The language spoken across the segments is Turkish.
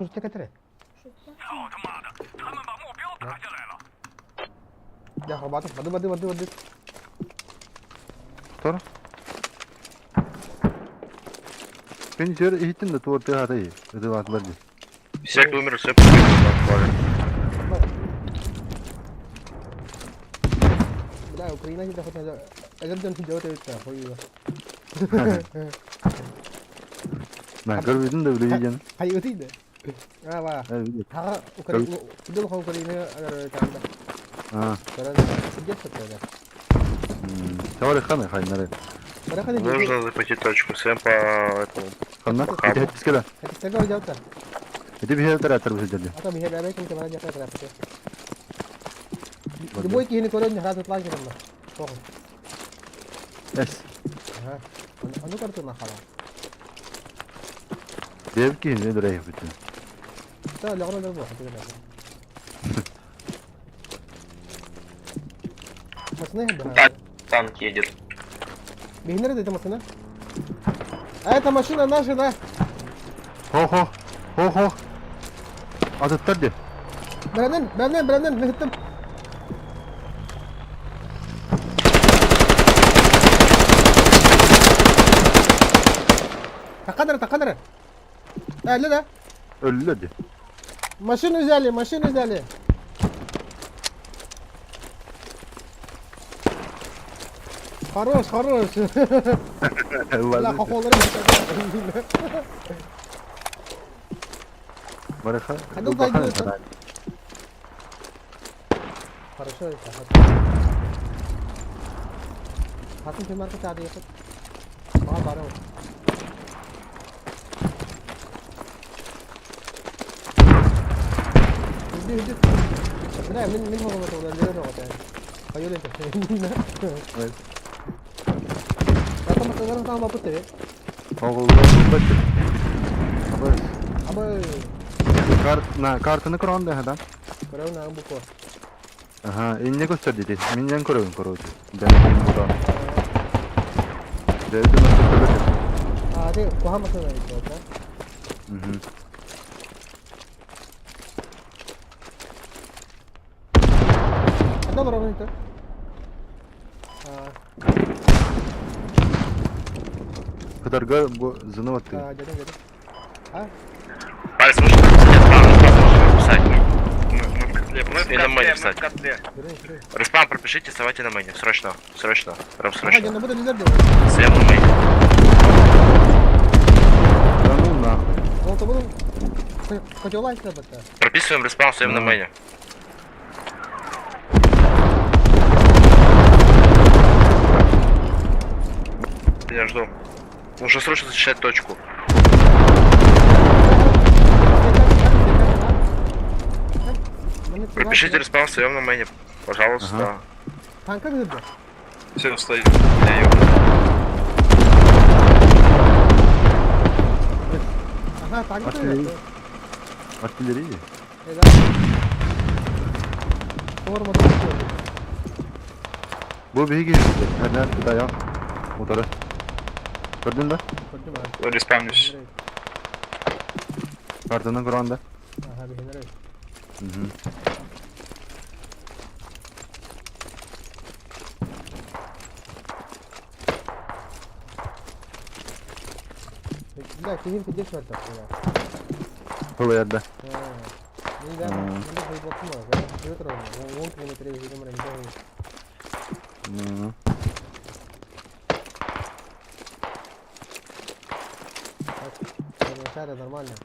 这个这里，操他妈的！他们把目标打下来了。 Ya batu. Tara. Пенсер eğitim de tuvalete hadi. Hadi bak verdi. Всяк умер, все попали. Да, Украина не доходит до... Это он делает это, хуй. Ben görmedim de bile yiyeceğim. Hayır değil de. Ha var. Evet. Ha Ukraina, itu bukan Ukraina ada tanda. Ha. Karena sejak setelah. Tavara kanı kaynarı. Mereka ni Нужно захватить точку. Всем по этому. Kanlar. Hadi hadi sekarang. Kita kau jauh tak? Hadi bir yere teratar bisa jadi. Atau biar ada yang kemana jauh terakhir. Di boy kini korang jahat lagi nama. Oh. Yes. Ha. Anu kan tu nakala. Dev ki ne duruyor bütün. Tak, lawan dah buat. Kita dah. Masnya dah. Танк едет. Бегнер это машина? А это машина наша, да? Ho. Adı de. Brandon, hıttım. Tak kadar. Öyle de. Öldü. Maşın üzeri. Хорош. La kokoları Baraka. Hadi uzay. Хорошо это. Хатан ты марка चाह दिया तो वहाँ बारह हो हिंदी ना min होगा तो उधर ले होता है कहीं ले सकते हैं Kata mas sekarang sama putih ya? Oğlum başı. Abi. Kartını kuran da hemen. Kurang nak buku. Aha, inne gösterdi. Minyan kurun kurucu. Ben burada. Devde nasıl kurulacak? Ada paham maksudnya itu kan? Ada berapa itu? Kadar bu zını attı. Jadi. Ah, Палец, может, нет, можно писать. Мы на мэне встать. jadi. Респам пропишите, вставайте на мэне. Срочно. Прям Ah, срочно. jangan buat dessert deh. Всем на мэне. Да ну нахуй. Kalau tu belum kau lagi dapat tak? Прописываем респам, всем на мэне. Я жду. Нужно срочно защищать точку. Пропишите респам, встаем на мэне. Пожалуйста. Ага. Tanka mı hırdı? Все, встаю. Aha, tanka mı Artilleri. hırdı? Artilleri. Evet. Sormadım. Bu bir geliyor. Nerede dayan? Motoru. Gördün mü? Gördüm abi. Респамнюсь. Kartını kuran da. Aha, bir kenara. Да, киhin pijak var tak ya. Kolu yerde. Ini dah, ini saya buat semua. Saya dia terus, ngomong kini terus ini mereka. Cara normalnya.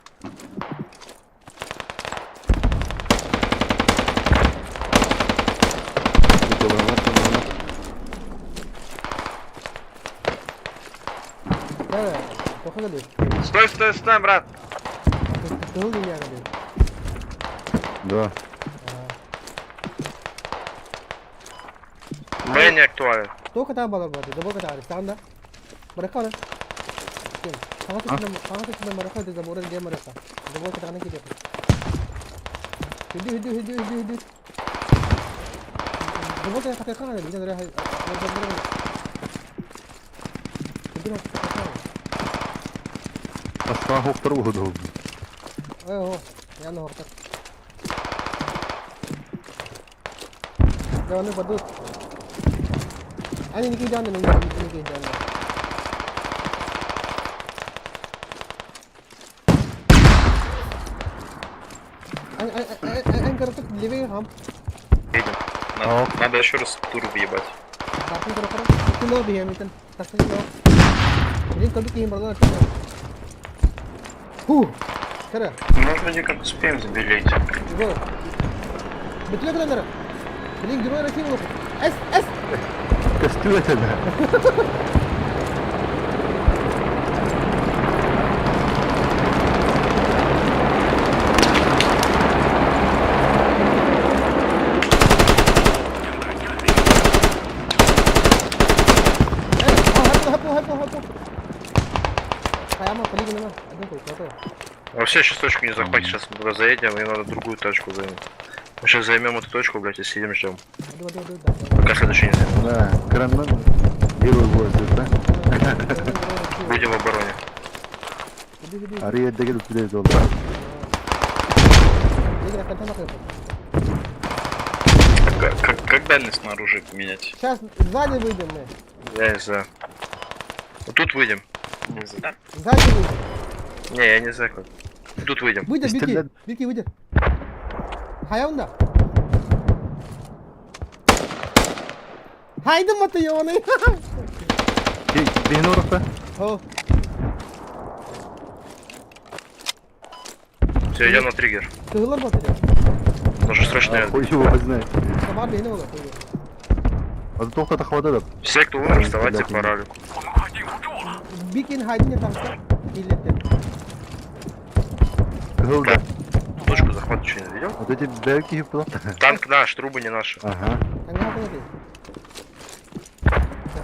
Да, похоже ли? Стой, брат. Ты не меня ли? Да. Мэн не актуален. Кто кata balar berarti? Coba kata Aris, tahan dah. Mereka lah. Sangat sudah mereka itu zaburan dia mereka. Coba kita kanan kita. Hidup. Coba kita kata kanan bisa dari Aslan hokları oldu. О, я на гортак. Да, вони падуть. Они не кидали, не кидали. Они коротко левее хам. Едем. Надо еще раз тур въебать. Тарпин коротко. Кило भी है मिशन. тарпин кило. Блин, कभी कहीं बढ़ा अच्छा है. Кара. Мы вроде как успеем забелить. Го. Битли куда нара? Блин, герой рахи его. С. Костюм это да. Хапу. Прямо полиги нема. Один кой, кто-то. Вообще сейчас точку не захватить, сейчас мы туда заедем, и надо другую точку занять. Мы сейчас займем эту точку, блядь, и сидим ждем. Да. Пока следующий не займем. Да, кранмен герой будет, да? Будем в обороне. Иди. Ария дегел туда долго. Игра контента какой. Как дальность на оружие поменять? Сейчас сзади выйдем мы. Я не знаю. Вот тут выйдем. Не знаю. Сзади выйдем. Не, я не знаю как. Тут выйдем. Выйдем, Пистолет. Бики, выйдем. Хаявында. Хайдым маты ёны. Бейін орақта? О, Все, идем на триггер. тыгылар маты ёны. Нужно срочно. Ой, его знает. Сабар бейні ола. А тоқтата хватады. Все, кто умер, вставайте по ралику. Бикин хайдын я танка. Илеттен. Кылда. Точку захвата что не видел? Вот эти бәрки хип Танк наш, трубы не наши. Ага. Танга хапын эти.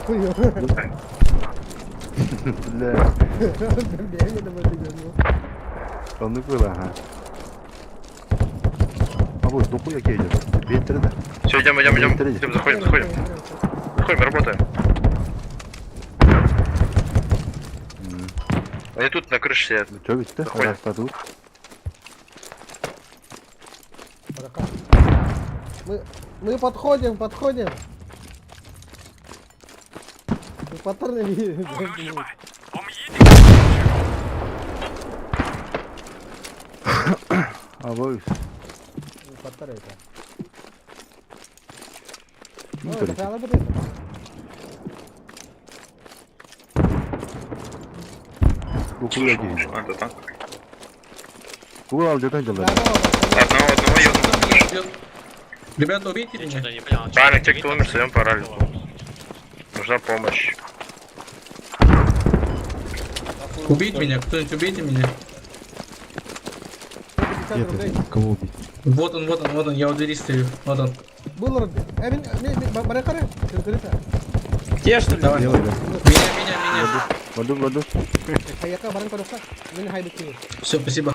Хуй ё. Бля. Бейні да маты ёны. Onu böyle ha. А вот дохуя едет. Ветер да. Все, идем, заходим. Заходим, работаем. Они тут на крыше сидят. Что ведь ты? Заходим. Распадут. Мы подходим. Мы паттерны видим. А вы. Паттерны это. Ну, О, то ли. это работает. Дохуя едет. Надо танк. Куда где-то делать? Одного ёбну. Ребята, убейте меня. Правильно, те, кто умер, сойдем по ралику. Нужна помощь. Убить меня, кто-нибудь убейте меня. Кого убить? Вот он, я у двери стою. Вот он. Был род. Баракары. Где что ли? Давай. Меня. Воду. Хаяка баран корука. Мен хайду кию. Все, спасибо.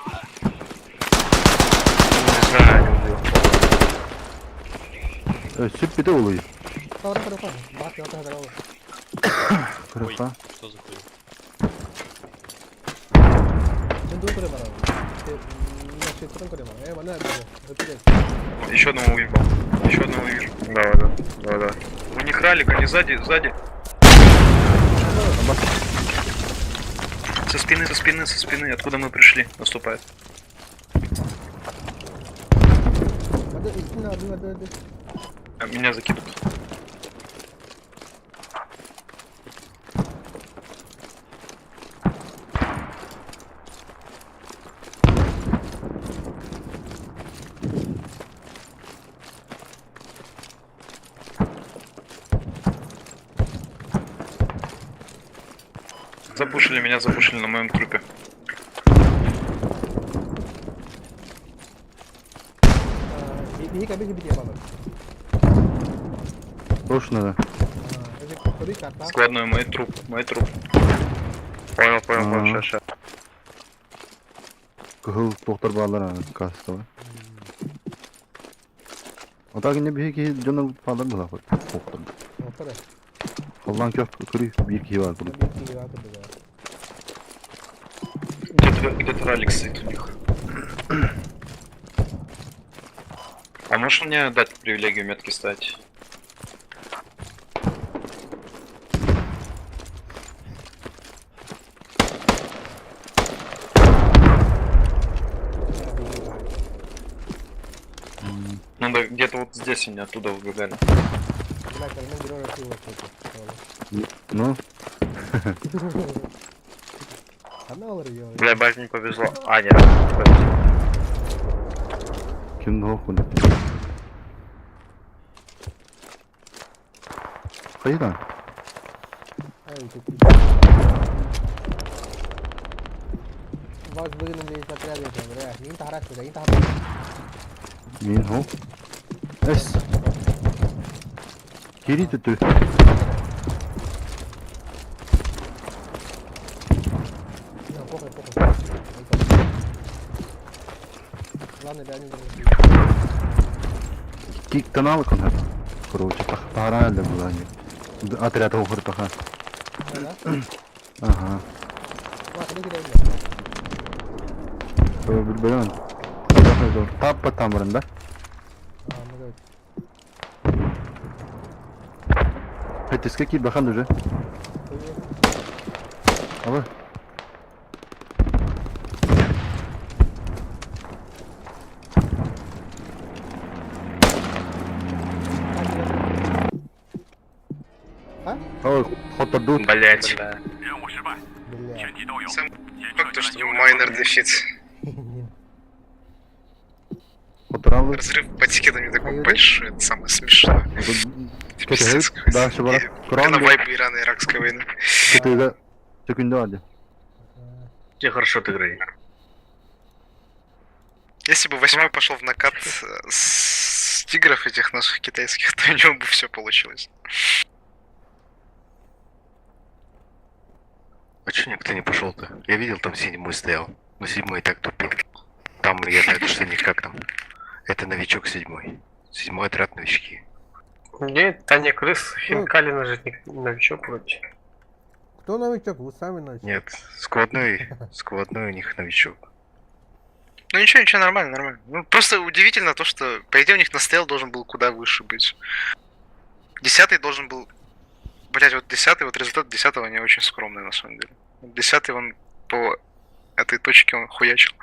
Не знаю, не убил. Süt bir de oluyor. Баран корука. Бак яка хадарау. Kırıkla. Мен ду करे баран. На шетрон करे баран. Мана это. Еще одного уебал. Еще одного вижу. Да. У них ралик, они сзади. Со спины, откуда мы пришли, наступает. Вода. А меня закидывают. Меня запушили на моем трупе. Ini kami hidup di mana? Точно, да. Ini kata. Складной мой труп. Понял, сейчас. Kıhıl doktor bağlar kastı var. O da yine bir iki canı falan mı var? Doktor. Doktor. Allah'ın köp kırı bir iki var burada. Bir iki var burada. Где-то ралик стоит у них. А можешь мне дать привилегию метки ставить? Ну да, где-то вот здесь они оттуда выбегали. Блядь, а ему берёт и вот это. Ну, Канал рвёт. Бля, бать, не повезло. А, нет, не повезло. kimde o konu? Hayır lan. Ай, ты. Вас выгнали из отряда, бля. Инта харас, инта харас. Min ho. Es. Geri tuttu. Не, похуй, похуй. Ладно, да, не должен. Канал kan Короче, пахара для булани. Отряд охр таха. Да? Ага. Ладно, кидай. Bilmiyorum. Tap tamarında. А, ну давай. Петиска ки бахан уже. Ава. А? Ой, хотадут. Блять. 任务失败， Бля. 全体都有。 Факт то, что майнер дефит. Fotoğrafı. Разрыв патикетами такой Аюды? большой, это самое смешное. Kötü daha şu var. Kur'an Именно da вайп Ирано-Иракской войны. kötüyle sökündü hadi. Тебе хорошо отыграли. Если бы 8 пошел в накат с тигров этих наших китайских, то у него бы все получилось. А чё никто не пошел-то? Я видел, там 7-й стоял. Но 7-й и так тупил. Там я знаю, что никак там. Это новичок 7-й. 7-й отряд новички. Нет, Таня Крыс, Хинкалина же новичок вроде. Кто новичок? Вы сами новичок. Нет, сквадной у них новичок. Ну ничего, ничего, нормально, нормально. Ну, просто удивительно то, что, по идее, у них настрел должен был куда выше быть. 10-й должен был... Блять, вот 10-й, вот результат 10-го не очень скромный, на самом деле. 10-й он по этой точке он хуячил.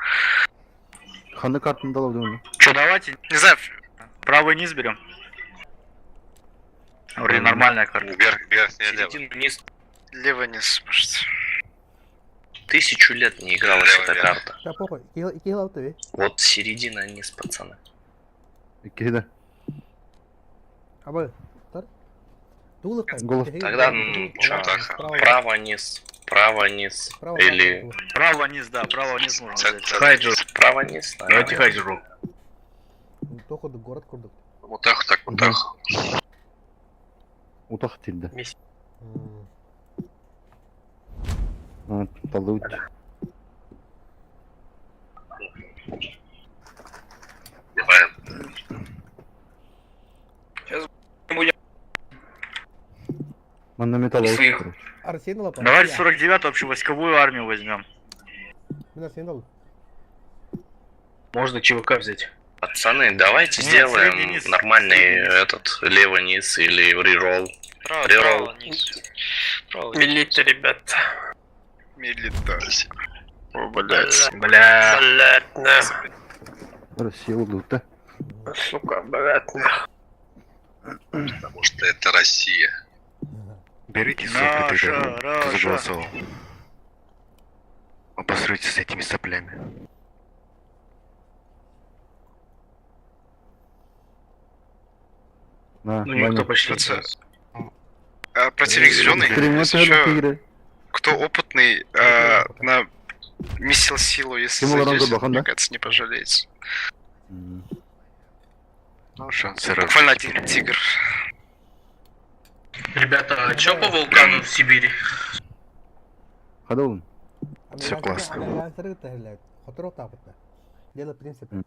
Kanı kartını da alabiliyor muyum? Че, давайте Не знаю, правый низ берем. Вроде нормальная карта. Середину низ. лево не сможет. 1000 лет не игралась эта карта. Да похуй. İki altı be. Вот середина низ, пацаны. İkisi de. Абы. Тар. Дулы кай. Голос. Тогда чё, право низ, право низ. Право, Или Право низ, да, право низ можно взять. хайджу. Право низ. Давайте хайджеру. Только город курдук. Вот так, вот так. Utak tilde. М. Ha, talut. Манна металл. Если- Арсенал апа. Давайте 49-ю общевойсковую армию возьмем. Мен Арсенал. Можно ЧВК взять. Пацаны, давайте Нет, сделаем средний низ. нормальный Средний низ. этот лево низ или реролл. Реролл. Милита, ребят. Милитарси. О, блядь. Бля. Блядь, Россия лута. сука, блядь. Потому что это Россия. Берите сопли Наша, тогда, кто Раша. заголосовал. Обосруйте с этими соплями. На, Ну никто Ваня. почти не Кажется, знает. противник зеленый, Экстремально если это еще игры. кто опытный на месил силу, если Кем зайдете, Лоранго Бахан, мне да? кажется, не пожалеете. М. Ну, шансы раз. Буквально один тигр. Ребята, а чё по вулкану в Сибири? Hadi oğlum. Всё классно. Американцları tehirler. Хотро тапытна. Дело принципе.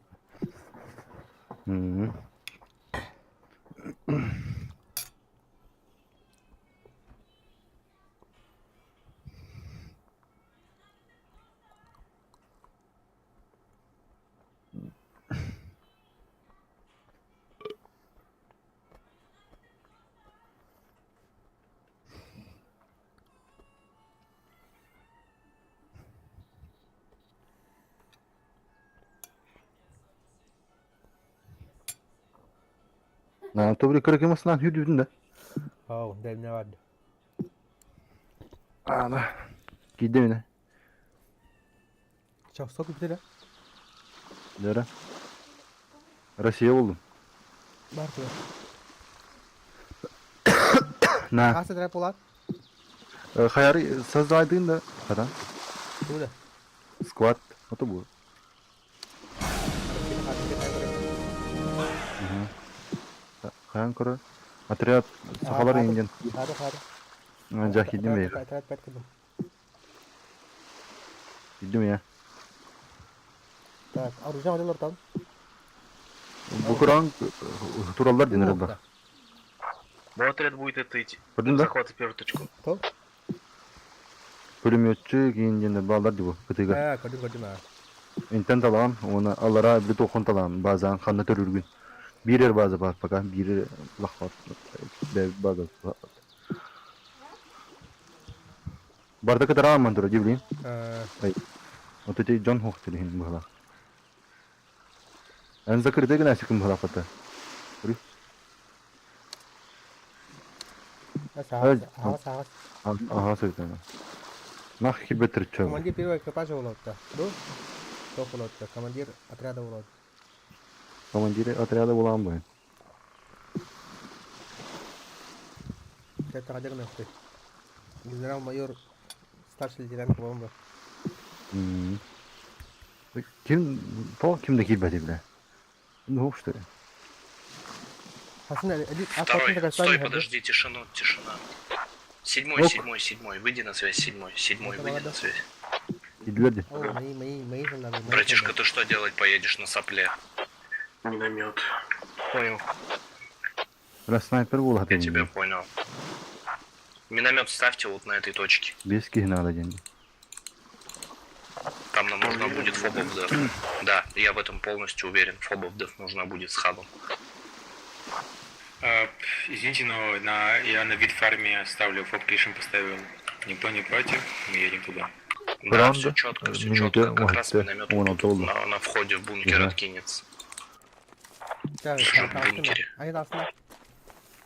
Hı. Na, tobri kırıkımasından hüdüdün de. Oh, dem ne vardı? Ana. Giddi mi ne? Çok sok bitti de. Dere. Rusya buldum. Var tuh. Na. Kasih trap polat. Hayarı sazaydın da. Kadar. Tuh dah. Squat. Atı bu. Kayan kara. Отряд сахалар енген. Ada. Jah giddi mi? Trap pet kedum. Giddi mi ya? Так, оружие алып ортам. Bu Kur'an turallar denir bak. Мой отряд будет это идти. Gördün de? Захватывать первую точку. Tuh. Pulemyotçu giyince bağlar dibu. Kıtıga. Ha, kedum ha. İnten talan, ona allara bir tokun talan. Bazen kanlı törürgün. Bir yer bazı bak baka, bir yer lakvat. Bazı. Barda kadar ağaman duru ciblin. O da John Hawk dilihin bu hala. En zakır da gene çıkın bu hala fata. Sahas, sahas. Aha söyledi. Nah ki beter çöm. Командир первой экипажа улотта. Ду? Кто улотта? Командир отряда улотта. Командиры отряда bulan bu. Saya kadang nanti. Генерал-майор, старший лейтенант бомба. Kim? To kimdeki bile. Ne hoş işte. Hasan Ali, Второй, стой, подожди, тишину, тишина. Седьмой, Ок. седьмой, выйди на связь, седьмой, выйди на связь. Gidilerdi. О, мои солдаты. Братишка, ты что делать поедешь на сопле? Миномет. Понял. Biraz sniper bul Я hadi. тебя понял. Миномет ставьте вот на этой точке. Без kihne alacaksın. Там нам нужна будет фобов деф. Да, я в этом полностью уверен. Фобов деф нужна будет с хабом. Извините, но я на вид фарме ставлю, фоп-кришем поставил. Никто не против, мы едем туда. Да, Правда? все четко, все Минуты, четко. Как раз может, миномет он вот тут отдал. на входе в бункер Да. откинется. Так, Слушай, в бункере. Они должны.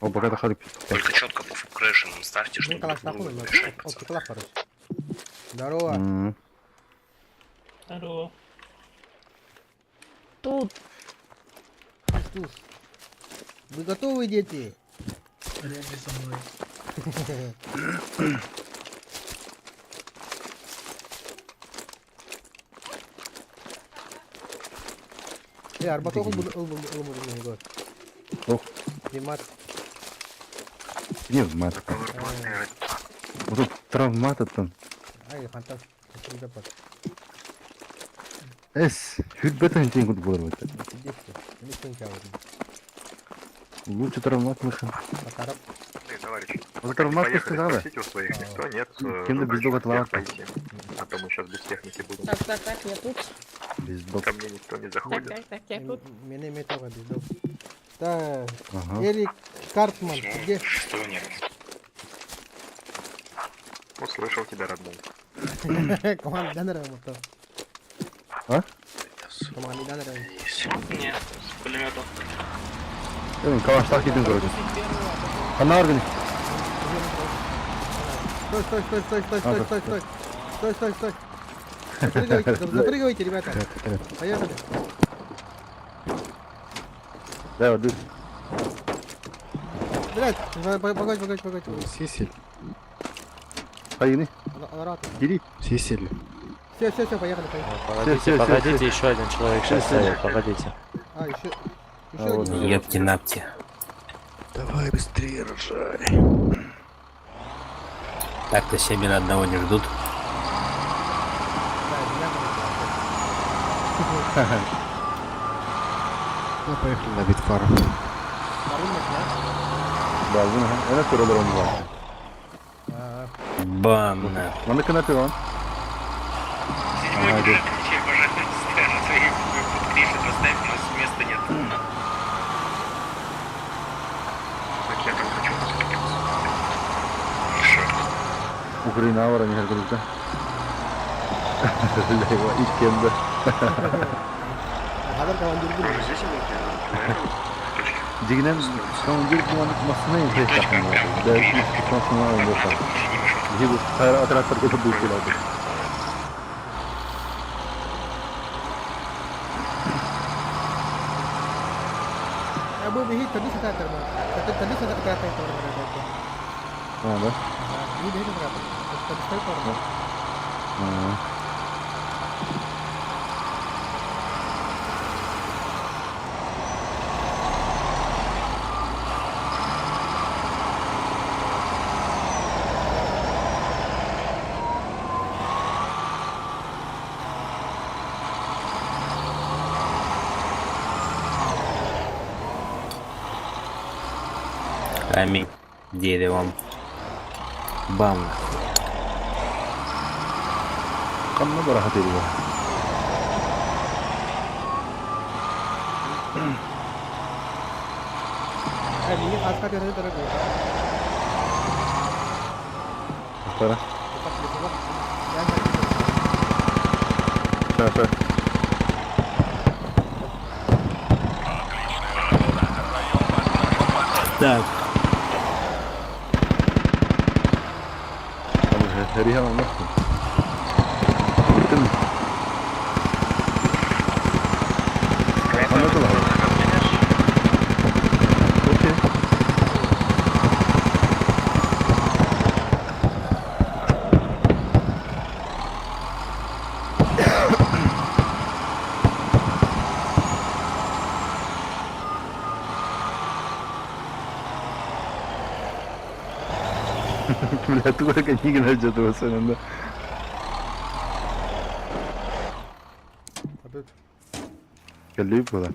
O bakada hadi. Только четко по фоп-крэшинам ставьте, Ну, чтобы калаш друг нахуй, другу ну, не мешать, вот пацаны. калаш, короче. Здорово. Здорово. Тут. Вы готовы, дети? Арба тоқыл бұл гөр. Ох. Примат. Не, мат. Вот травмат аттан. Ай, фантаз. Es, hübbeten için kutu bulur bu. Сидишься. Или что-нибудь говорит. Лучше травмат мышен. Потарап. Товарищ, Вот травмат поехали, сказали. спросите у своих, никто нет. Кем-то без долга догадываюсь, таланта. пойти. А то мы сейчас без техники будем. Так, я тут. Без док. Ко мне никто не заходит. Я тут. Меня имеет только бездел. Так, Ага. Эрик Картман, ты где? Что нет? Услышал тебя, родной. Команда Даннера мотор. А? Команда Даннера. Нет, с пулеметом. Evet, kavaşlar gidin gördüm. Kanlar gidin. Стой, стой, стой, стой, стой, стой, стой, стой. Стой, стой, стой. Запрыгивайте, ребята. Поехали. Да, dur. Блять, погодь. Сисель. Hayır. Рад. Geri. Сисель. Все, поехали. Погодите, еще один человек сейчас стоит, погодите. А, еще вот. один. Ёпти-напти. Давай быстрее, рожай. Так-то 7 на одного не ждут. Ну, поехали на битфарм. Да, она курала ромба. Бам! Она канапе он. Седьмой Ага, бюджет, пожалуйста, на свои фоп-криши поставь, у нас места нет. Так я там хочу поступить. Ukrayna var hani her grupta. Leyva ilk kendi. Haber kawan dulu. Может, здесь будете? Точки. Дигнем соңғы машина инфекция yapmıyor. Belki çıktıktan sonra öyle yapar. Bizi bu hayır atraktör götür bu şeylerdi. Abu bihi tadi sudah terbang. Tadi sudah kereta itu orang itu. Ha da. Ini bihi kereta. Tadi sekali terbang. Ha. Камень, деревом. Бам. Kanına da rahat ediyor. Ini khas kan dari terbang. Para. Tetap di bawah. Şaşa. Так, Heriha anlattın. Bitti mi? Anladılar. Okey. Бля, ты только не гнать этого сонunda. Tabii. Geldi bu kadar.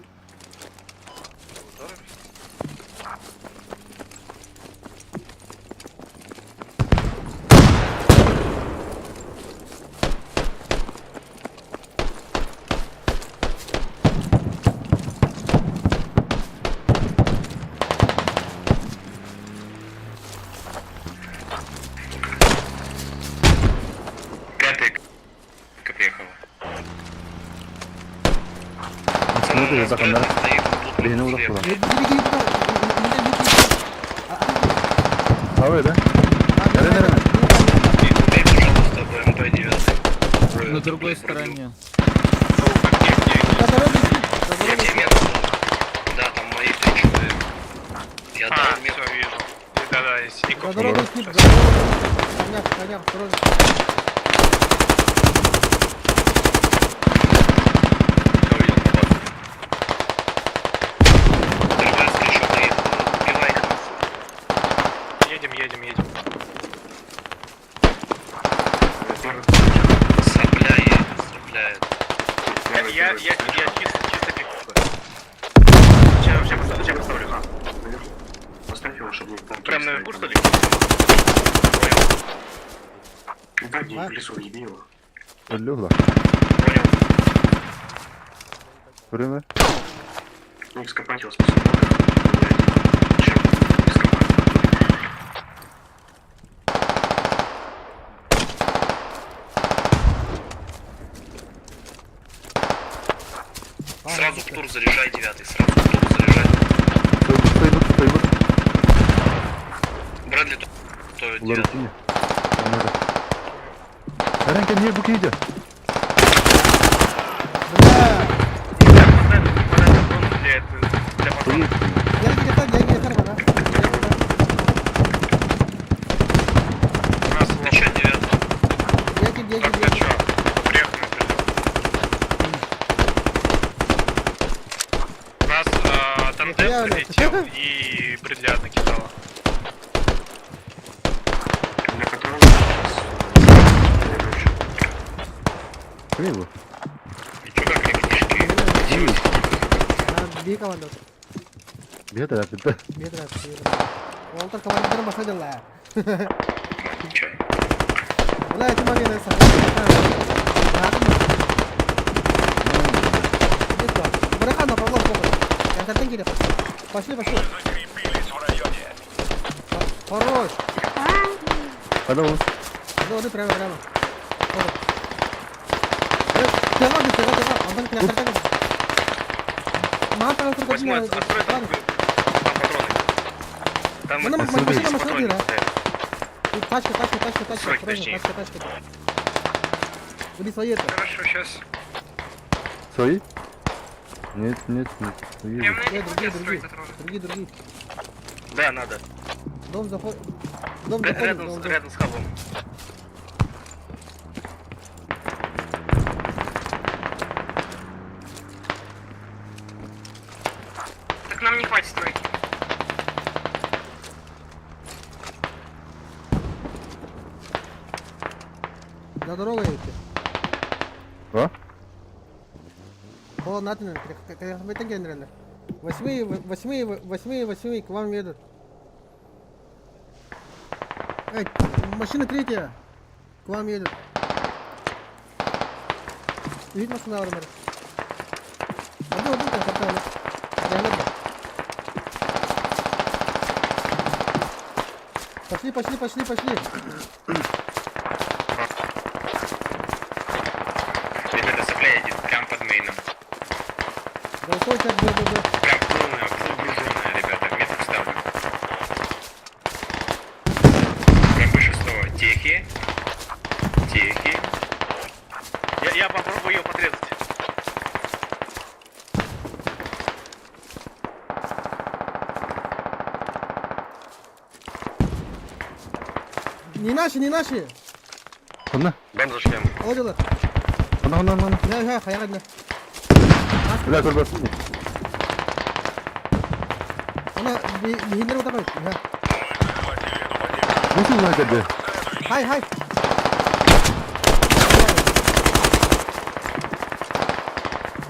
Пятая приехала. Aslında da yazakanlar Стоит тут. birine ulaştılar. Gidi gidi buka. Ha öyle. Nere? Дай, пожалуйста, БМП-9. на другой стороне. По дороге. Я тебе метку. Да, там мои 3 человека. Я дал метку. Все, вижу. Да-да, из По ников. дороге тип. Коня, осторожно. Другая скрещу поехала. Убивай их. Едем. Сопляет. Я чисто пикаю. Сейчас поставлю. Поставь его, чтобы он Прям наверху, что ли? Да, где в лесу, еби его. Öldüyorlar. Понял. Время. Ну, ископать его способен. Чем? Сразу в тур заряжай 9, сразу в тур заряжай. Sayılır. Брэдли тут Ulan 9. iyi. Anladım. Eren gel niye bu giydi? Я где-то бана. Ты чё, 9? Нас тандем Я, залетел и Брэдли накидала. Для которого... Kim bu? Чё, как ребятишки? Dia kawan tuh. Bir taraf bitti. Dia terus. Walter kawan kita masa aja lah. Чё? Lah cuma dia nasa. Mereka nggak apa-apa pokoknya. Yang penting gini. Pasti. Закрепились в районе. Хорош. Hadi oğlum. Udah prema. Tengok. Abang kena kata. Maaf kalau terkejut. патроны. Там Ну, нам Сергей, машина, патроны машина, хватает. Тут тачка, Срочно, осторожно, точнее. тачка. Буди свои это. Хорошо, сейчас. Свои? Нет, нет, нет. Свои. Другие. Да, надо. Дом заходит. Дом заходит. Дом. Рядом с хабом. Так нам не хватит тройки. На дорогу идти. А? О, надо, как в этом генерале. Восьмые, к вам едут. Эй, машина третья. К вам едут. Видишь машина армор? Один, капитан. Пошли. Ребята, сопля едет прям под мейном. Голосовой как ББ. Прям полная, полугруженная, ребята. Меток ставлю. Прям выше слова. Техи. Я попробую ее подрезать. Не наши. Кына? Бам за шлем. Олдылар. Кына. Я, хаягадна. Бля, көрбөсүн. Ана, бихиндер утакай. Мусул на кеде. Хай.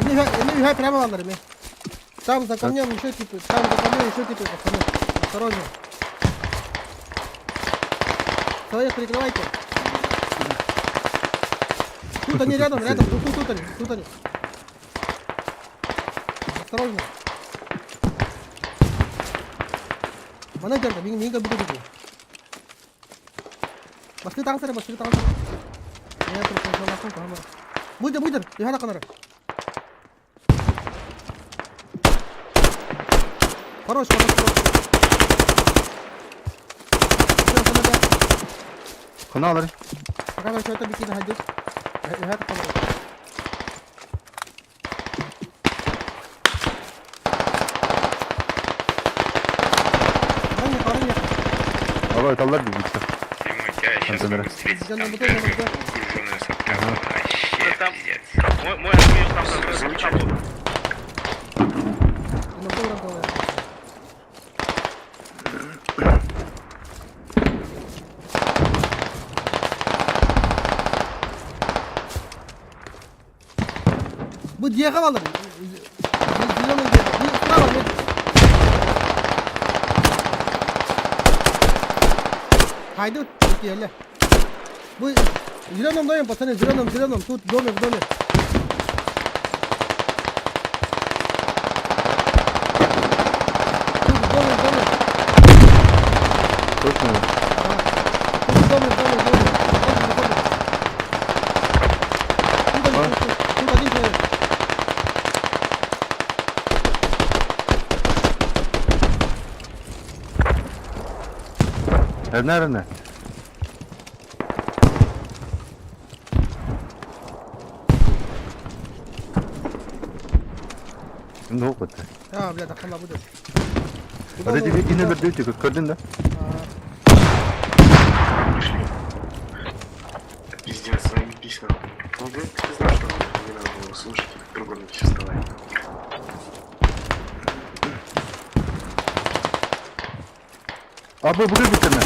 Не, прямо надо, ребят. Там за камнем еще типы, пацаны. Осторожно. Своих прикрывайте. Тут они рядом, тут они. Осторожно. Mana jangan, minggu begitu. Pasti tangan saya. Ya terus langsung ke kamar. Mudah, di mana kamar? Хорош. Kına alır. Kamar şöyle bikin hajut. Lihat kamar. Ала талlar gibi işte. Прямой, я сейчас Контейнеры. могу встретить. Jangan Там betul, прям jangan betul. груженная сопля. Вообще, Там- пиздец. Мой армию там звучал. Betul orang tua. Bu dia kawalan. Хайдут, еле. Вы в зеленом доме, пацаны, в зеленом, тут в доме. Тут в доме. Точно. Тут в доме. Тут один человек. Nerede? Şimdi hop etti. А, бля, да хана будет. Hadi bir yine bir diyor ki gördün de. Пиздец, своими письмами. Ну, ты знаешь, что не надо было слушать их другого существования. Abi bugün bitirme.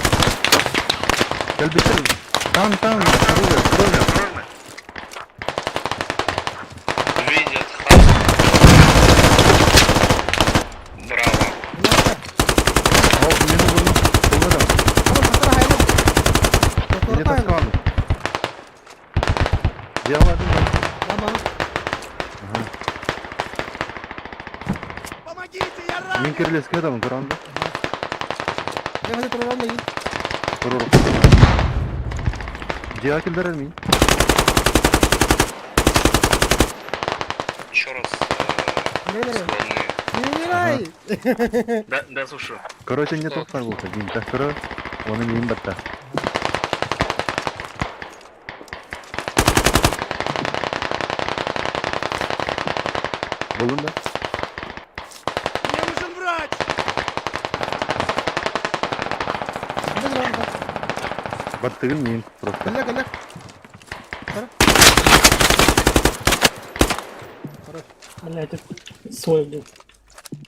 Gel bitir. Tamam. Buraya. Осторожно. Видят хаб. Браво. Al yeni bunu. Kullanırım. Yine tas kaldı. Diye vardı mı? Min kirli eski adamın Kur'an'da. Я хочу прорвать ноги. Kurur. Diye kilder mi? Еще раз Не. склонные. Не умирай! Да, слушай. Короче, не тоқтар болса, жиынтақ тұры, оны мейін батта. Болын да? Баттығын мейін просто. Коньяк. Хорош. Блядь, это свой, блядь.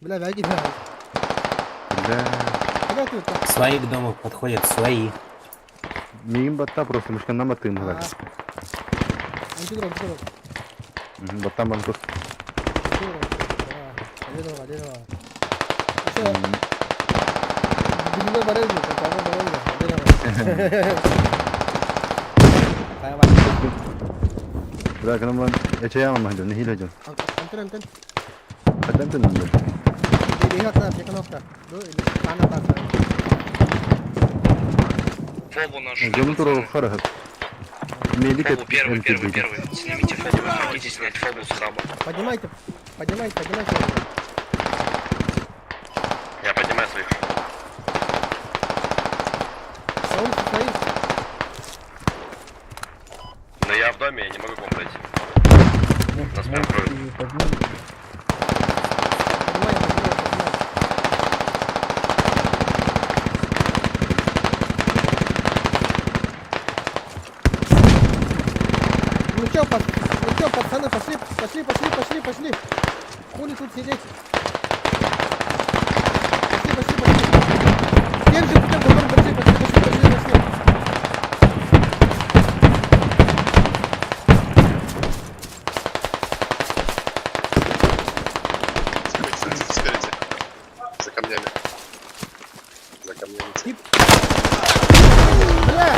Бля, вяги, бля. Бля, Куда ты так? Свои к дому подходят, свои. мейін батта просто, мышканнан баттығын А. бұлар. Антидрон. Баттан банкос. Оденого. Еще. Дилига барел, какая барел, оденого. Кая бар. Бля, канам бан, эчаян алмайды, не хил хажан. Антен. Қадам тын онды. Текан окна. Ну, или кана так. Фобу наш. Жонын туру қарахып. Медик Фобу первый. Снимите фобу, помогите снять фобу с хаба. Поднимайте. Я поднимаю своих. А он стоит. Но я в доме, я не могу к вам пройти. Нас прикроют. Поднимай. Ну чё, пацаны, пошли. Хули тут сидеть? Пошли. Держи, пошли. Спереди. За камнями. Бля!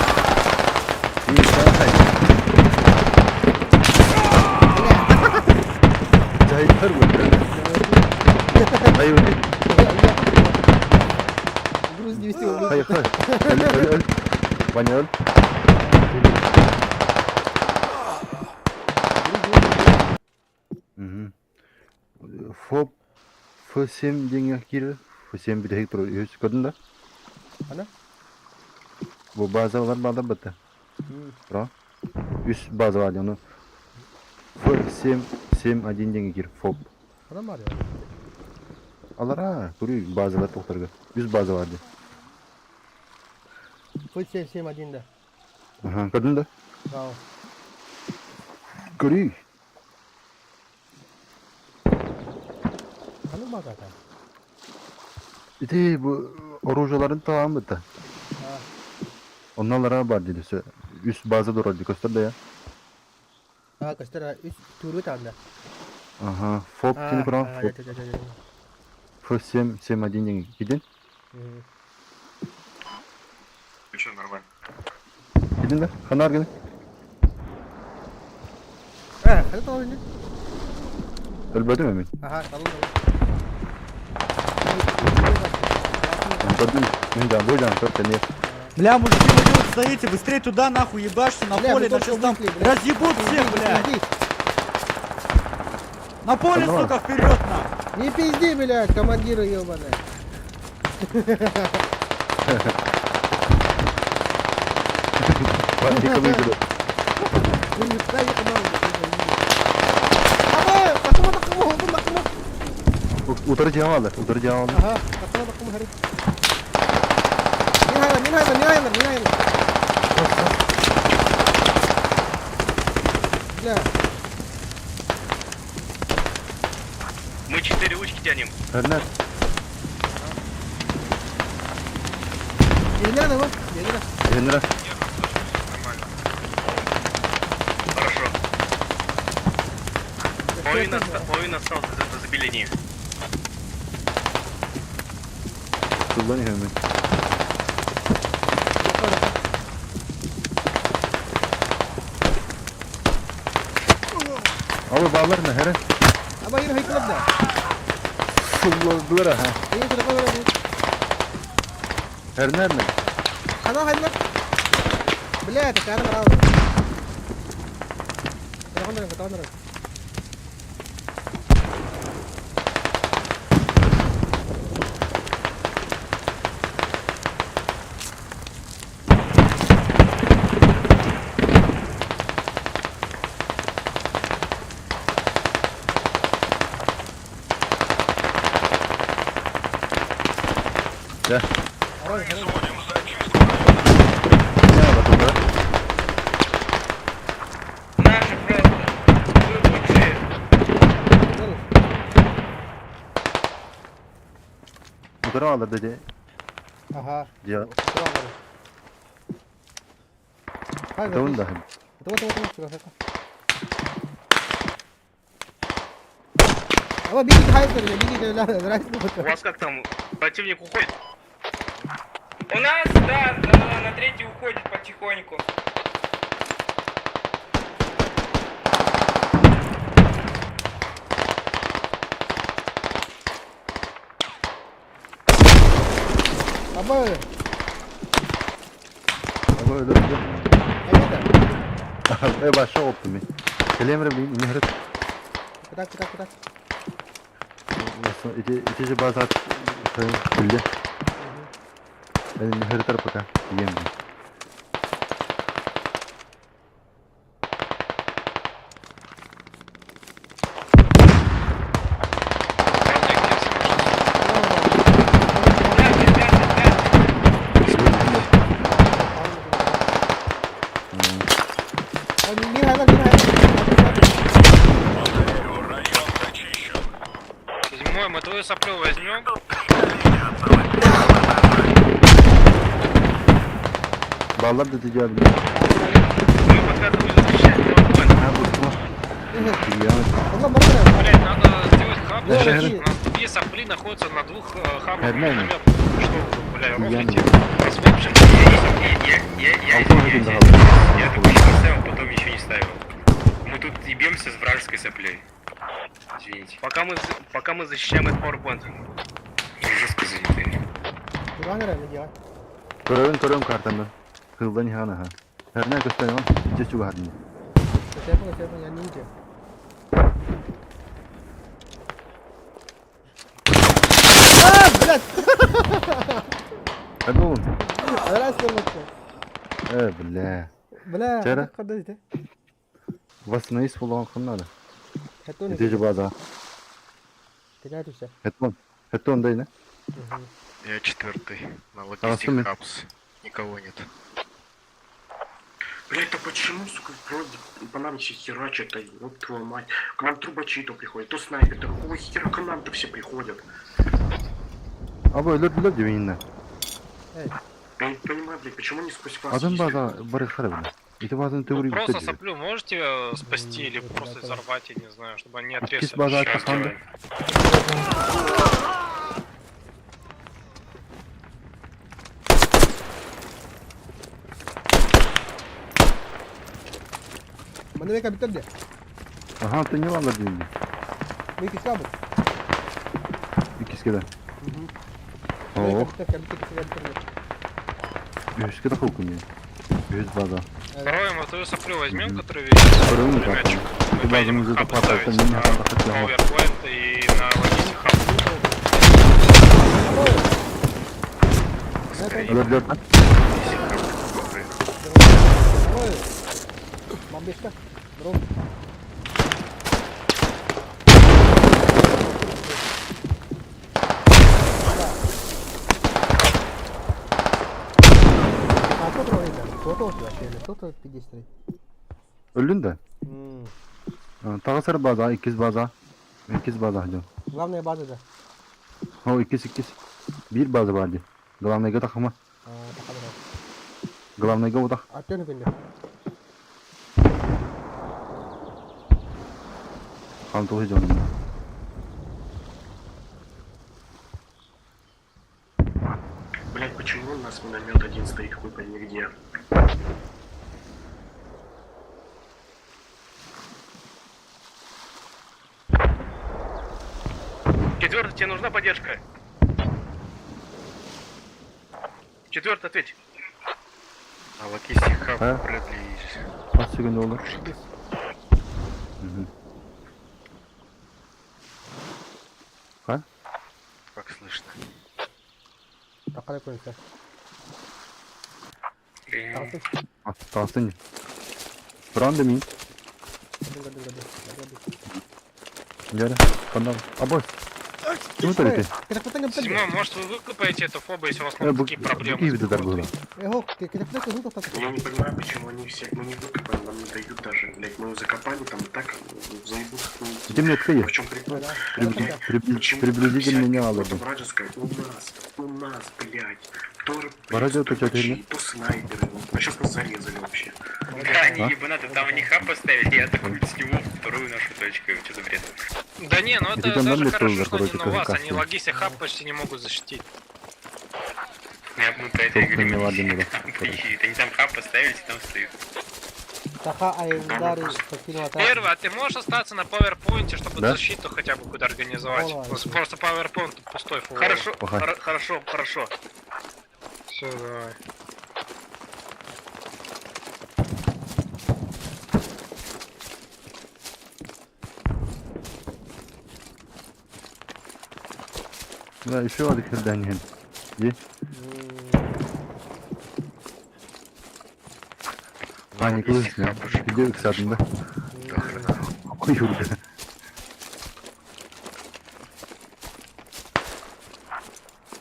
Жайттар бұл. Ай, өте. Груз не вести его. Хай. Öl. Ваня, öl. Фоб F7 деген кері, F7 bir de тұру өз көрдің да? Ана? Бұл базалар бағдар бітті. Бұра? Үс база var yani. F7 деген кері, FOB. Adam var ya. Alara, көрі базалар тоқтарға. Үз база vardı. Хоть 7-7-1, да. Aha, көрдің да? Браво. Көрі. Kanı mı zaten? İşte bu oruçların tamamı bітті. Onlara var dedi. Üst bazı doğru gösterdi ya. Ha, göster. Üst turu tanda. Aha, FOB seni kuran. Evet. F7 деген gidin. Все нормально. Gidin de. Kanar gidin. Hadi tamam şimdi. Ölbedin mi? Aha, tamam. Ölbedin. Ben de bu can çok tane. Бля, мужики, вы тут стоите, быстрее туда нахуй ебашьте на поле, на сейчас там разъебут всех, блядь. На поле, Давай. сука, вперед нахуй. Не пизди, блядь, командир ебаный. Bak yıkılıyor gibi. Дай я команду. Давай, takımı. Utarıcı aldı. Aha, takımı hari. Не hayvan. Бля, Мы 4 ручки тянем. Ernest. Елена его. Yenira. Хорошо. Половина осталось, забили линию. Kullanıyor hemen. Abi bağlar ne here? Ama yine hıykılıp da. Kulladılar ha. İyi tarafa böyle değil. Her nerede? Ana hayvan. Бля, это карма раунд. Катана. Gel. Ara ara. Ne var burada? Наши просто выпавшие. Nerede? Yukarı alır dedi. Aha. Ya. Tamam. Hayır. Tamam da. Tamam. Ama bir git hayır söyle. Bir git öyle. У вас как там? Противник уходит? У нас, да, на третий уходит потихоньку. Ama öyle. Ama öyle öyle. Evet. Başa oldu mu? Kelemre bileyim. Mehret. Bırak. Nasıl? İtici bazı bildi. Benim mehret tarafı ka. Yiyeyim. Седьмой, мы твою соплю возьмем. Bağlar dedi geldi. Мы пока тут защищаем форпоинт. Ha bu tamam. Ya. Ulan bana ne? Блять, надо сделать хаб. Да, Блядь, шагай. у нас две сопли находятся на двух хабах. Нормально. Что, бля, Я рофлите? Вас, в общем, я извиняюсь, я только что поставил, потом еще не ставил. Мы тут ебемся с вражеской соплей. Извините. Пока мы защищаем этот PowerPoint. Жестко заняты. Ulan ne ya? Körüm kartandan. Kıldan yana ha. Her ne gösteriyor? İyice çok hardin. Telefon ya ninja. Блядь! Hadi oğlum. Раз вернуться. Bля. Бля, Чара? когда это? Вас на из фулан надо. Это не. İtici bazı. Ты не отвечай. Hetton değil ne? Я четвертый. На Красный. Logistic Hubs. Никого нет. Блять, да почему, сука, вроде по нам все херачат, вот твою мать. К нам трубачи то приходят, то снайпер, то какого хера к нам-то все приходят. Abi öldürdüler diyor yine. Я не понимаю, блядь, почему не сквозь вас Adam ездят? bazı barış harbi. İti bazen teori Просто bitti. соплю можете спасти или просто взорвать, я не знаю, чтобы они İkisi отрезали. bazı Сейчас kapandı. делаем. Mana mereka betul dia? Aha tınyalarla diyor. Mereka kabur. İkisi de. Mereka Oo. betul. Yüzke de hukumu. Yüz bazı. Второе, мы твою соплю возьмем, который видит. Вторую не пулеметчик. так. Мы поедем Базу хаб запахать, ставить не на надо хотя бы. Powerpoint и на логистик хаб. Öldürdüler lan. Mambeshka. Bro. А кто троит? Кто-то вообще, кто-то 50. Öldün de. Tağısır bazı, ikiz bazı. İkiz bazı hadi. Главная база, да. O ikiz. Bir bazı vardı. Главныйга takımı. Главныйга o da. Артём бенде. Kanto hiç onun. Блять, почему у нас миномет один стоит хуй пойми где? Четвертый, тебе нужна поддержка? Четвертый, ответь. На Logistic Hub Ha? Bradley. Kaç секунд olur? Ha? Как слышно? Такая конца. Tağısın. Brand mi? Gel. Kanal. Abos. Чому торити? Кирпотенга пенде. Седьмой, может вы выкопаете эту фобу, если у вас Буки какие проблемы? від удар було. Его, кирпотенга гунтов так. Я не понимаю, почему они все, мы не выкопаем, нам не дают даже, блядь, мы его закопали, там и так заебут. Где мне это есть? В чем прикол? Приблизительно не надо. Вражеская у нас, блядь. То Радио то что-то или? то снайперы, а сейчас нас зарезали вообще. Да, они ебанаты, там они хаб поставили, я атакую с него вторую нашу точку, что за бред? Да не, ну это Ребята, даже нам хорошо, лицо что не заходит, на вас, как они каста. логиси хаб почти не могут защитить. Мы про это и Собственно, говорим. ладно, надо. Они там хаб поставили, и там стоит. Таха, ай, удари, покинул атаку. Первый, а ты можешь остаться на пауэрпоинте, чтобы Да? защиту хотя бы куда организовать? Давай. Просто пауэрпоинт пустой фул. Хорошо, Ага. хорошо. Все, давай. Да, еще один херда не. Где? А, не классно. Где их садим, да? Ой, Юрка.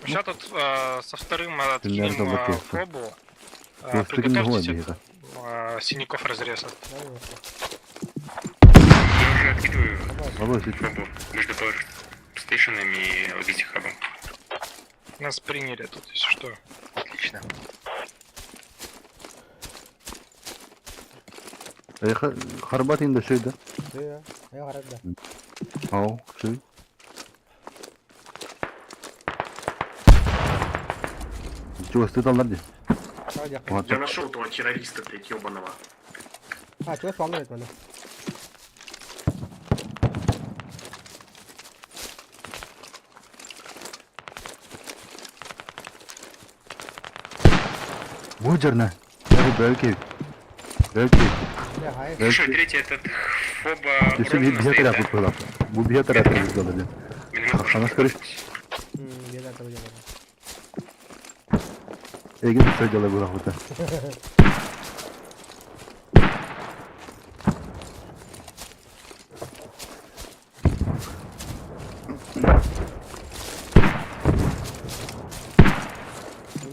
Сейчас тут со вторым меня откинем заблокировал. фобу. Я в другом Приготовьте бегаю. синяков разрезать. Я уже откидываю Володь, ты чё? фобу между Power Station'ами и логистик хабом. Нас приняли тут, если что. Отлично. Харбат инде şey de. Ya, ya harada. Ау, şey. Чего, ты там где? Вот Я так. нашел этого террориста, блядь, ебаного. А, тебя сломали, это, Вуджерна. Белки. Белки. Я, хай. Слушай, третий этот фоба Ты себе ровно стоит, бьетера да? купила. Bu biyetera kırıldı. Ana скорее. Беда этого дела. Ege bir söyledi bu lafı.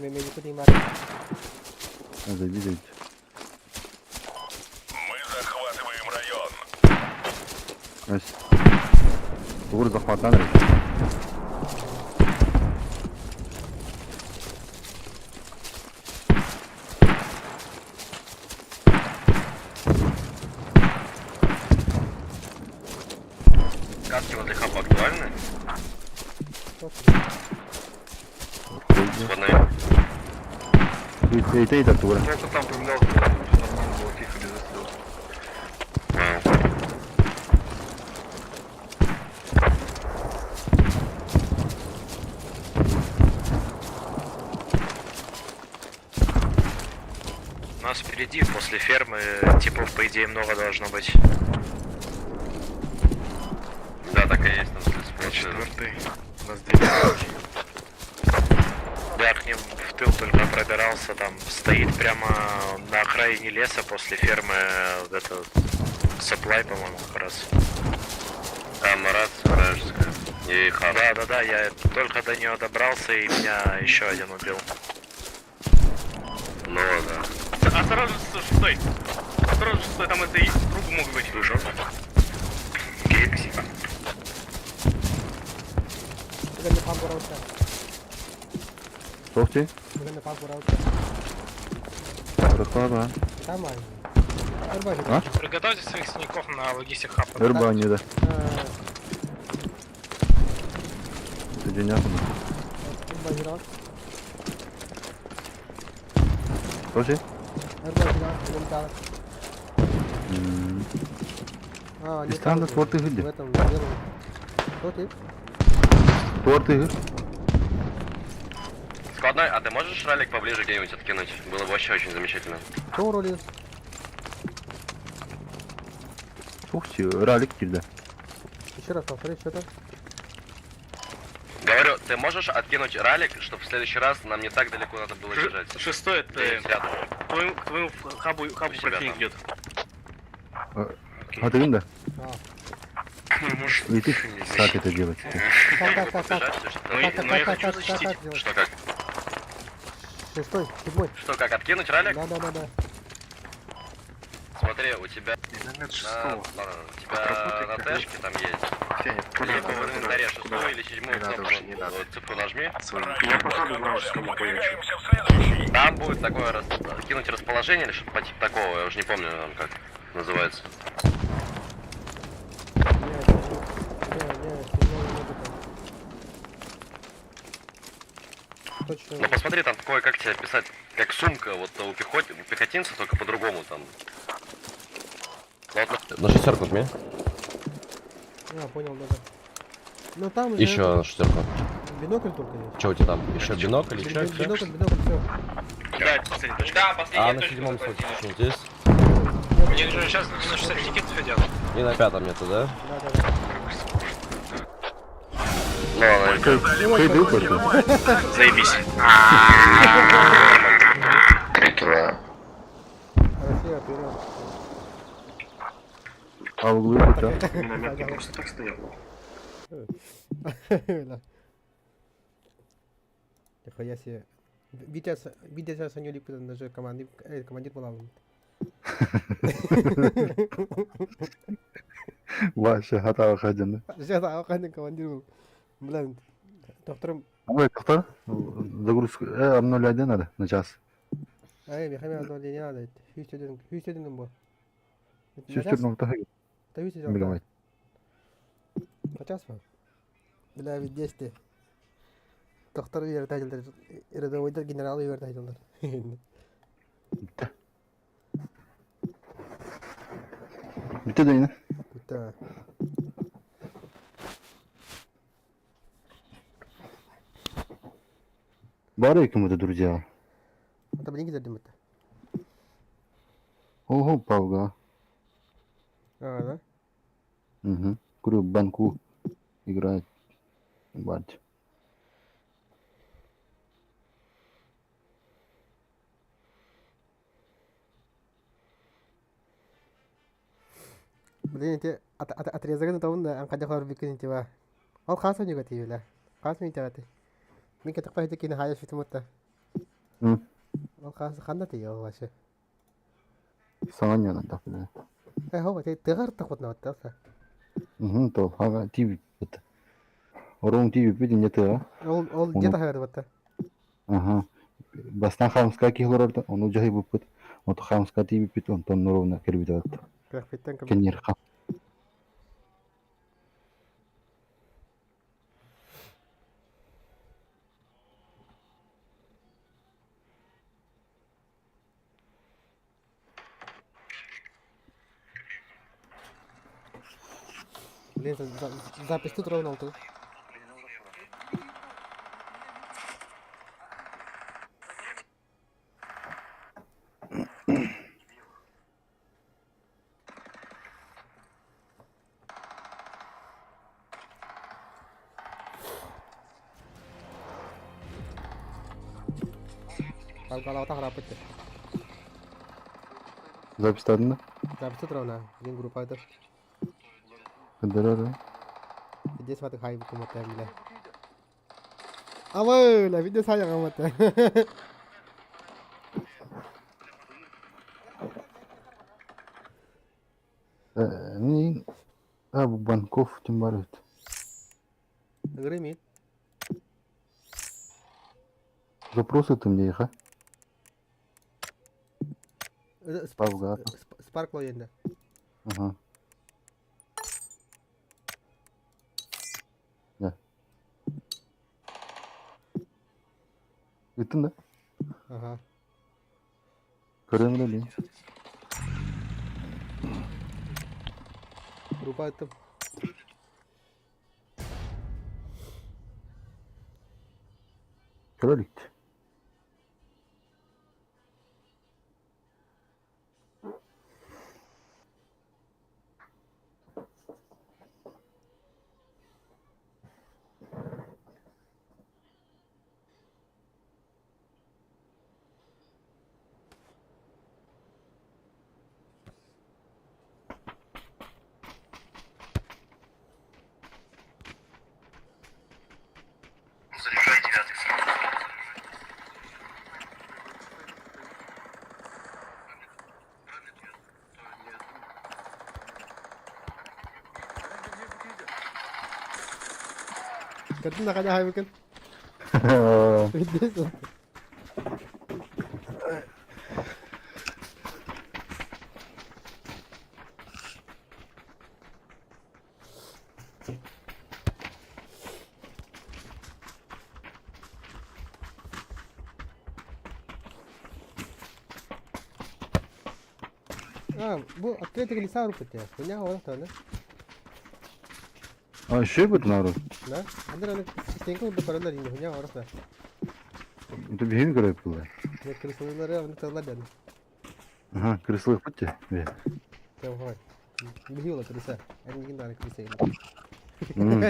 Me dijo ni madre. Hadi gidelim. Nice. Doğru захватан. Катки возле хаба актуальны? Сходные. Ей, Артура. Просто там поменялся, все нормально было, тихо, без выстрелов. У нас впереди, после фермы, типов, по идее, много должно быть. Да, так и есть, там Четвертый. У нас 2 минуты. Я к ним в тыл только пробирался, там стоит прямо на окраине леса после фермы вот это supply, по-моему, как раз. А, Марат, вражеская. И Хан. Да, я только до нее добрался, и меня еще один убил. Ну да. Осторожно, шестой. Осторожно, шестой, там это и трубы могут быть. Слышал? Кексика. Bukan depan gua raut. Sohti. Bukan depan gua raut. Расклада. Sama. Berbagi. А? Приготовьте своих синяков на логистик хаб. Эрбани, да. Соединяться. Berbagi raut. Sohti. Berbagi raut. Belum kalah. А, не Истанда там, творты в гыды. этом белом. Что ты? Творты гыды. Складной, а ты можешь ралик поближе где-нибудь откинуть? Было бы вообще очень замечательно. Кто роли? Sohti. Ralik girdi. Еще раз повтори, что там? Говорю, ты можешь откинуть ралик, чтобы в следующий раз нам не так далеко надо было бежать? Шестой, это Где-нибудь рядом. к твоему хабу себя противник там. идет. Hadi gün de. А, Ну, может, Видишь, не как это делать? Как? Ну, Как ну, я хочу как защитить. делать? Что как? Ты стой, седьмой. Что как, откинуть ралик? Да. Смотри, у тебя Миномет у шестого. тебя на тэшке там есть. Тянет. Либо в инвентаре шестую или седьмую Не надо кнопку, уже, не надо. цифру нажми. Я походу вражескому появился. Там будет такое кинуть расположение или что-то по типу такого, я уже не помню там как называется. Не, седьмой нету там. Точно. Ну посмотри, там такое, как тебе писать, как сумка, вот у пехотинца, только по-другому там. Ну, вот На шестерку жми. Понял, да. Ну там же Еще на шестерку. бинокль только есть. Че у тебя там? Еще бинокль или что? Бинокль, все. Да, последний. Да, последняя А на точка седьмом захватили. сотке что-нибудь есть? Мне уже сейчас на 60 тикетов идет. И на пятом нету, да? Да. Ну, ладно, Какой был это? заебись. 3 кило. Россия вперед. А в углу это что? Миномет не просто так стоял. Да. Нихуя себе. Витя Санюлик даже командир был. Вообще, хата ходим. Сейчас охранник командир был. Блин, доктором... Ой, кто? Загрузка. М01 надо на час. Мехами одно не надо. Хьюстеден был. Шестерном тахи. Да Хьюстеден. Мегавайт. На час был. Бля, ведь 10. Доктор үйрәтәделәр. Рядовойдар генерал үйрәтәделәр. Bitti de yine. Bitti. Бар яким-то, друзья. Это блин где дымит. Ого, пауга. Да? Угу. Курю банку играет. Бать. Блин, эти отрезок на того, да, анкадя хлор бикин тива. Ол хасу не готовили, да. Хасу не тягаты. Мин кетик пайды кин хая шитмутта. Ол хасу ханда тия вообще. Саня надо, да. Хо, ты тыгар такот на вот так. Угу, то хага тиви это. Орон тиви пиди не ты, Ол где-то хая вот. Ага. Бастан хамска кихлорда, он уже и выпут. Вот хамска тиви пит, он там ровно кербитат. Как питан как. Кенер хам. Блин, запись тут ровно тут. Kalau tak rapet ya. Запись тадна. Запись тут ровно. Один группа это. Кадара. Здесь вот хай buku mata bila. Awal lah video sayang amat. Не, Абу Банков тем более. Гремит. Запросы ты мне их, а? Павга. Spark lo yenda. Ага. Ya. Gittin de. Ага. Көрем ли? Группа это. Кролик. Kadın da kadar bakın. Videosu. Bu Atletico Lisabon ya. Punya orang tahu А şey bu narı. nah. Ada sistemku udah pada dari punya orang tahu. Это bir görev yapıyorlar. Ya kristaller ya, onu tahulah dan. Aha, kırısılık bitti. Ve. Kau hoy. Bihi ulah krista. Ini mungkin dari krista ini. Hmm.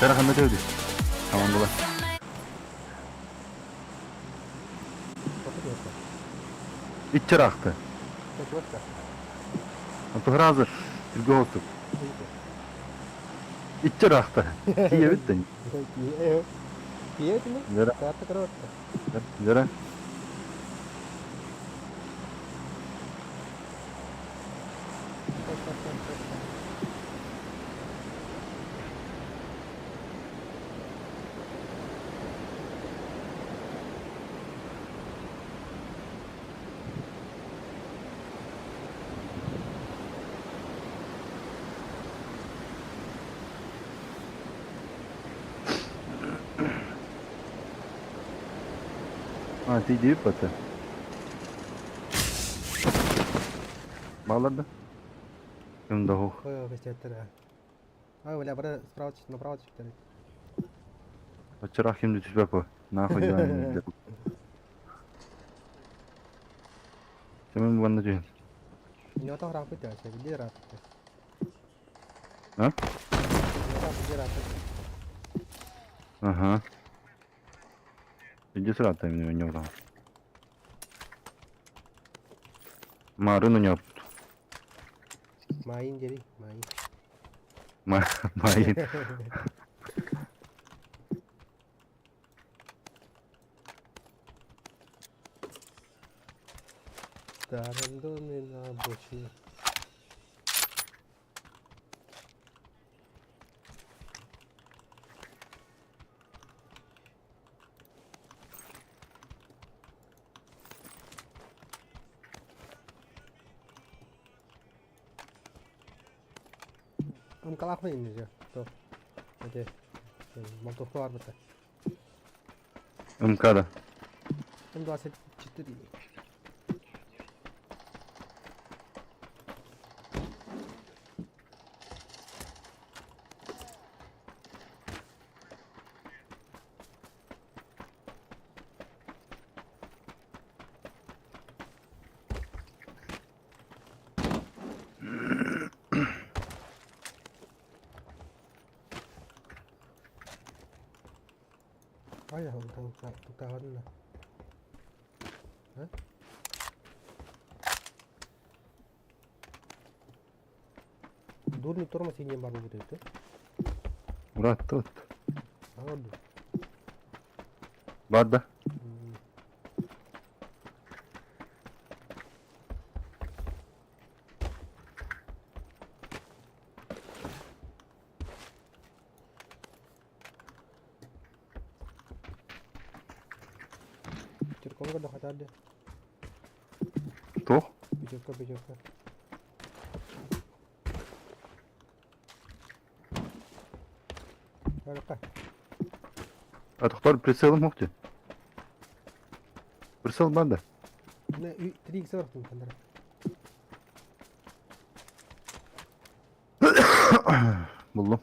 Serahanda dövdü. Tamam dolar. Foto biasa. İçeri aktı. Kau kuat Atı hazır. Türkü olsun. İçeri aktı. Kiye bittin. Iya tu ni. Zara. Kata kerot. Zara. Ha, deyip batı. Bağladı. Şimdi o. Oh, besetera. Ah, boleh pada направо чуть-чуть. Açırak şimdi tüs yapı. Nahı yani. Senin bu anda diyorsun. Ini tahu rapid ya, saya dia rapid. Ha? Dia rapid. Aha. Idzie srata mi nie uda. Marunu nie yaptı. Main jadi, main. Mayin. Tarandone na bochni. Kalah apa ini ya? Tuh. Oke. Mau tuh keluar betul. Kada. Kan dua set situ di. Ay ya, untuk tahun lah. Hah? Dulu tur masih nyembar begitu itu. Murat tut. Aduh. Bada. Kau kan dah kata ada. Tuh. Bijoka. Ada. Атохтор прицелом мохти. Прицел банда. Ne, 3x var tuh kan. Buldum.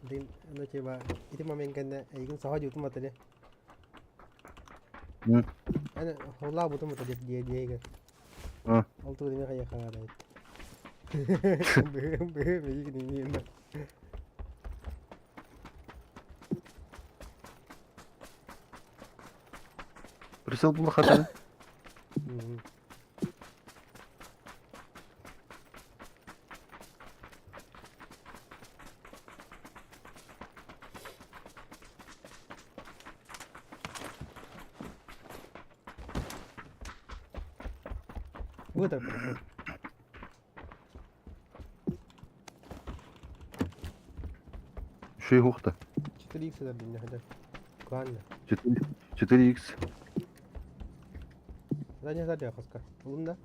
Din ano coba itu memainkan ikut sahaj itu mata dia. Ana hola butuh mata dia kan. Altu dia kayak kara itu. Be gini enak. Прицел был хата. Выдай, прошу. Şey hukta. 4х дали мне, да. Правильно. 4x. Да не сзади, Хаска. Лунда?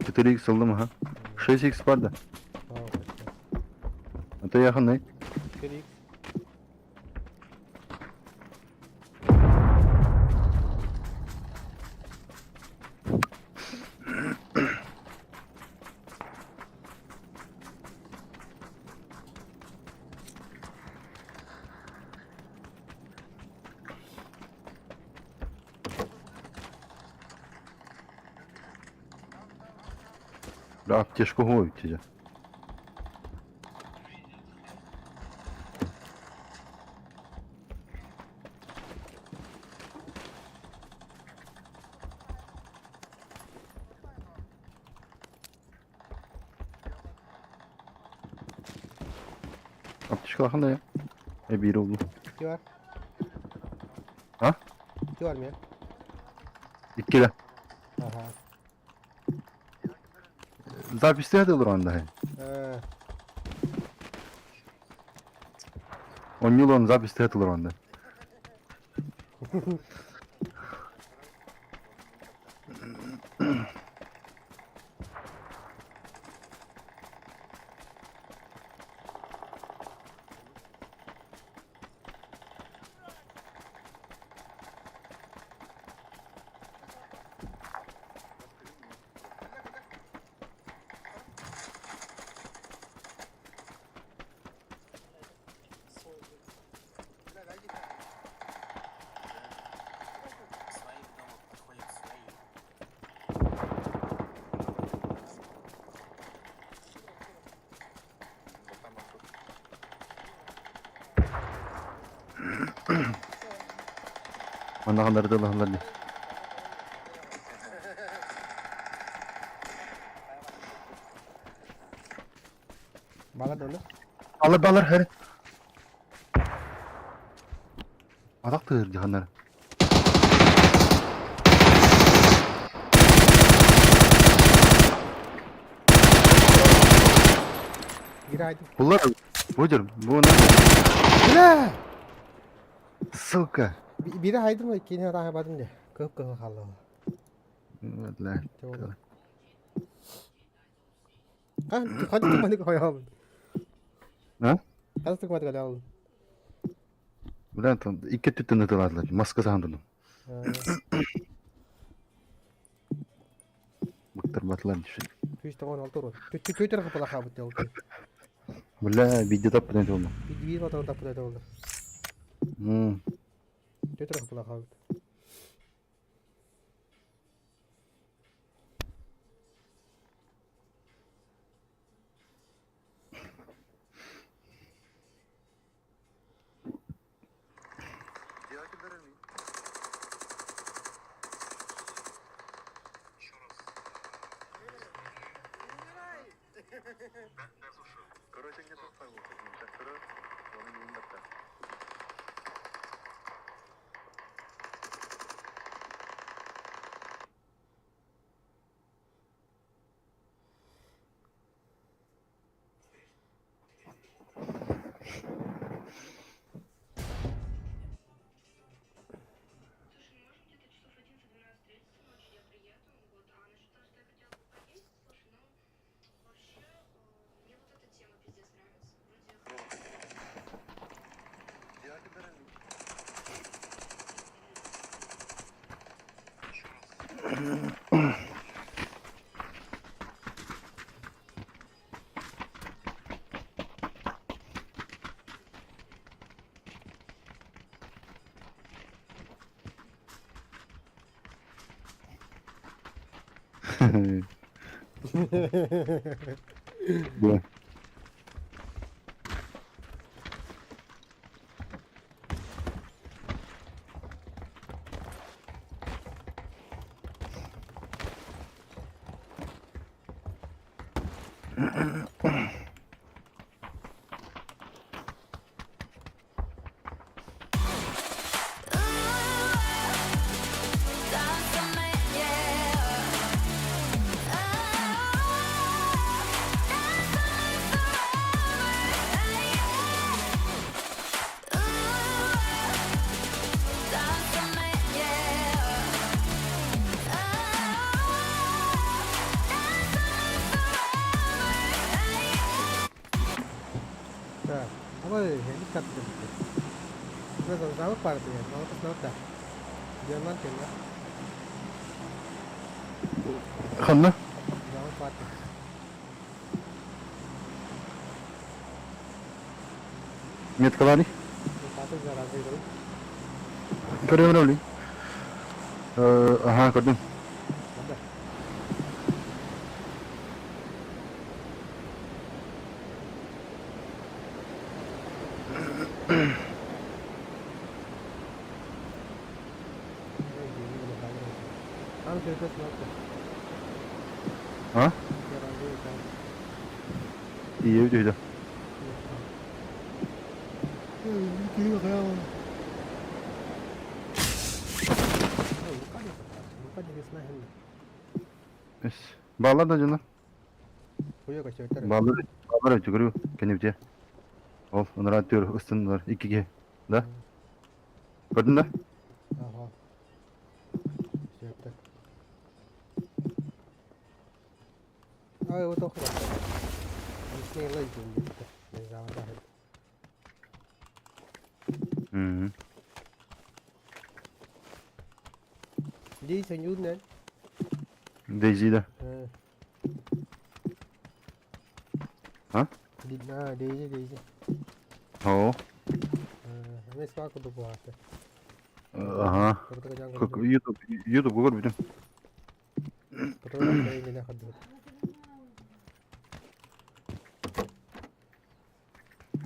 4x aldım ha. 6x var da. А, вот так. Ata yakın ne? 4х. Bir apteşko koy içeceğim. Apteşko yakın da ya. Bir oldu. İki var. Ha? İki var mı ya? İkili. Aha. Zapiste hadi olur anda. Ee, 10 yıl on zapiste hadi olur anda. Mana kadar da lahlar ne? Bala dolu. Alır her. Adak tığır cihanlar. Biri aydım. Bunlar budur. Bu ne? Ne? Suka. Biri aydım mı? İkini daha yapadım diye. Kıp kaldı. Vallahi. Ha, hadi tıkmadık koyalım. Ha? Hadi tıkmadık koyalım. Ulan tam iki tütünü tuladılar. Maska sandırdım. Bıktır batlar düşün. Tüyüş tamam altı olur. Tüy tarafı pala kabut ya. Vallahi video tapı ne oldu? Bir batalım tapı da oldu. Tüy tarafı pala kabut. Короче, где-то ставил трактора, он не умер-то. Bu. Да. Ama helikopter gitti. Burada zavuk vardı ya. Zavuk sınavda. Diyorlar ki ya. Xanna. Zavuk vardı. Metkalani. Fatih zararı yok. Kare rawli. Aha kadın. Hadi. Tam kötü sınavda. Ha? Zararı yok. İyi ödüydü. İyi bakalım. Yes. Bağlar da canım. Kuyu kaçıyor. Bağlar çıkarıyor. Kendi bitiyor. Ol, onlar atıyor, ısınlar. 2G. Da? Gördün de? Aha. Şey yaptı. Ay o tokla. İsmi yıla yıkıldı. Ne zaman dahil. Hı. Đi sen yun ne? Daisy'de. Ha? Đi. Oo. Mes pa ako do buhat. Aha. Pero ka jang Kok YouTube Google bütün. Pero na kay nila kadto.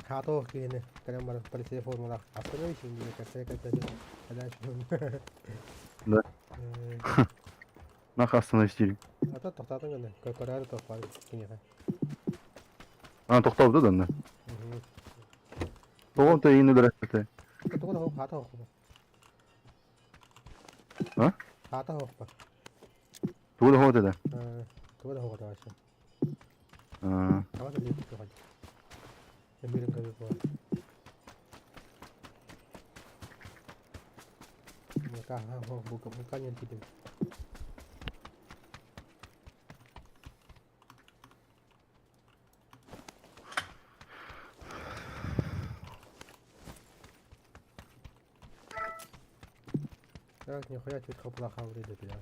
Hato kine kaya mar palise formula. Apo na hindi kasi kada shun. Da. Nakasını istiyor. Ata tohtatan gane. Karar to fal kine. Ha, toxtabdı da ne? Toğum da yeni olarak kötü. To da hata ho. Ha? Hata ho pa. Tuğ da hoda da. To da ho da asha. Ha. Awa da dito ka. Emirim ka ko. Maka ho buka niyan dito. не хотят чуть плохо выглядит, да.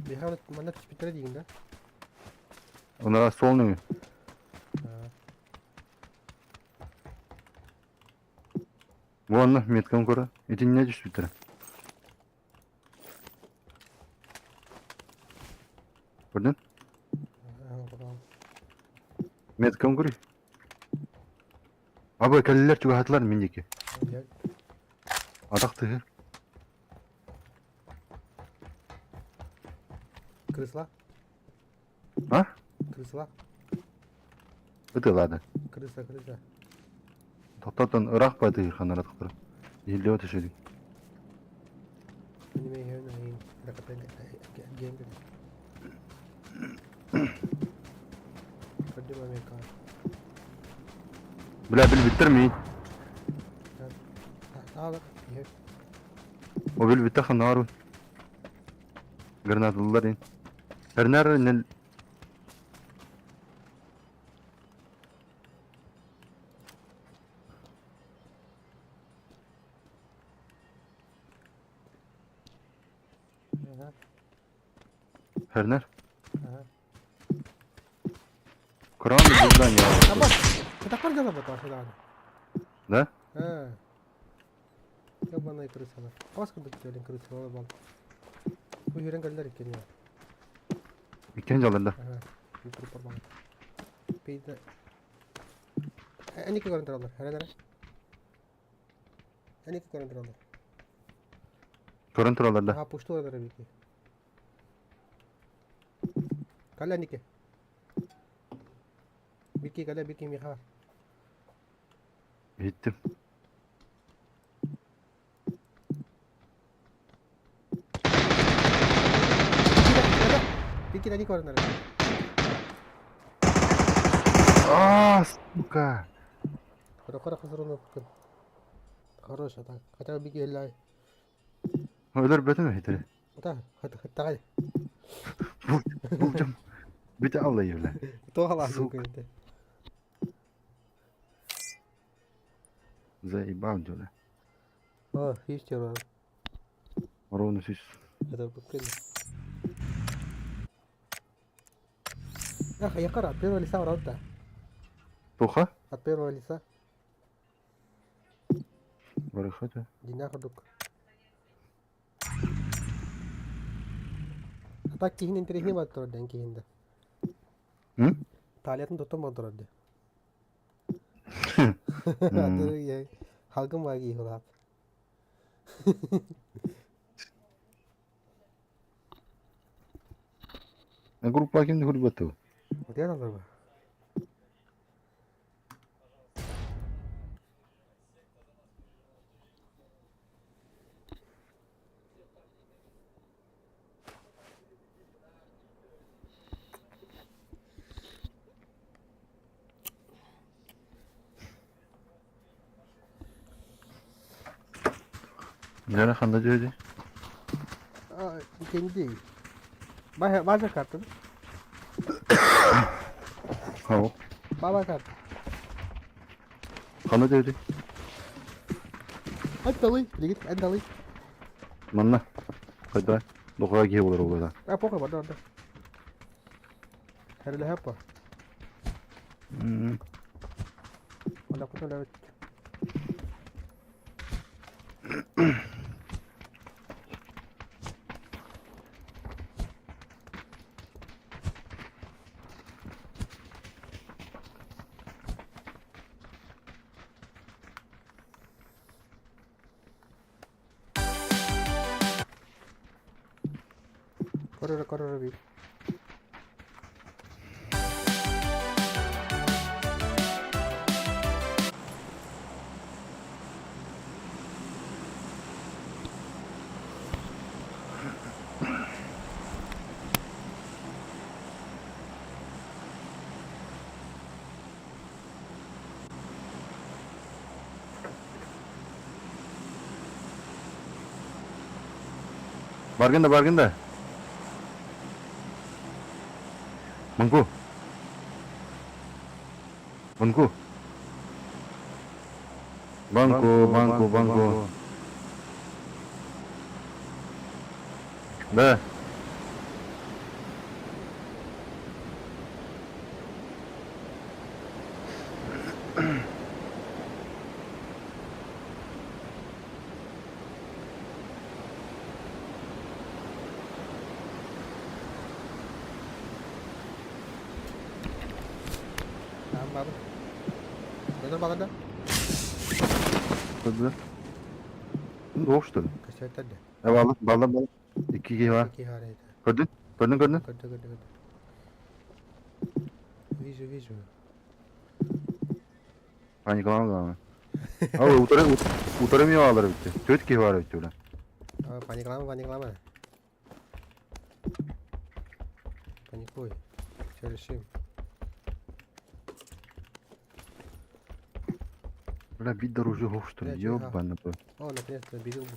Бегал, mana спитер дейін, да? Onlar solnuyor. Bu anla metkam kora. Etin ne düştü bitir. Gördün? Metkam kori. Abi kalleler çok hatlar mendeki. Adak tığır. Крысла? Ha? Крысла? Öteladı. Крыса. Toktatan Irak baydı kanara tıktır. Yılda öteşedi. Anime yönü rakatan game. Kadim Amerika. Bil bitirmeyin. Al. O bil bitti xanaru. Granadalılar. Her nerede Her ner? Kur'an mı bizden ya? Apa? Kita kan jalan betul sudah. Ne? Coba naik ke sana. Awas ke jalan ke sana bang. Bu hilang kali ikan ya. İkinci alırlar. Itu bang. Pizza. Ini ke koran terlalu. Ada. Ini ke koran terlalu. Kur'an turalarda. Ha pushtu ada biki. Kala nike. Biki kala biki miha. Gittim. Никита корнер. Сука. Хора хазырын опкын. Хорош атак. Хотя бы беги элай. Ölür bötü mü hitleri? Да, хатагай. Bulacağım. Bir de alayım öyle. Тоғала Сука. мүмкін. Заебал öyle. О, истера. Ровно süs. Это бүкіл. Ах, я кара, от первого лица ворота. Тоха? От первого лица. Барахата. Динах дук. Атак кихин интерехне бат турден кихинде. Hı? Талиятын тотом бат турды. Hmm. Атыры я халкым баги хулат. Группа kimdi hurbatı? Вот я назову. Nere kanda diyordu? А, kendi. Başa kartın. Ha o. Baba kart. Kanda diyordu. Hadi dalı. Git, hadi dalı. Manna. Hadi. Dokuğa giye olur o kadar. А, похуй, бада, бада. Herhalde hep var. Hmm. Valla kutu evet. Korur bir. Bargında. Mangku. Bangku. Да. Tamam baba. Bener bagada. Hadi. Doğuş tabii. Kaçar tadi. Bağla. İki giy var. İki haraydı. Gördün? Gördü. Вижу. Paniklama mı? Abi utaramıyor ağları bitti. Töt giy var bitti öyle. А, паниклама. Паникуй. Все решим. Бля, бит дороже hoş что ли? Блядь, Ёбаный б. О, наконец-то берил.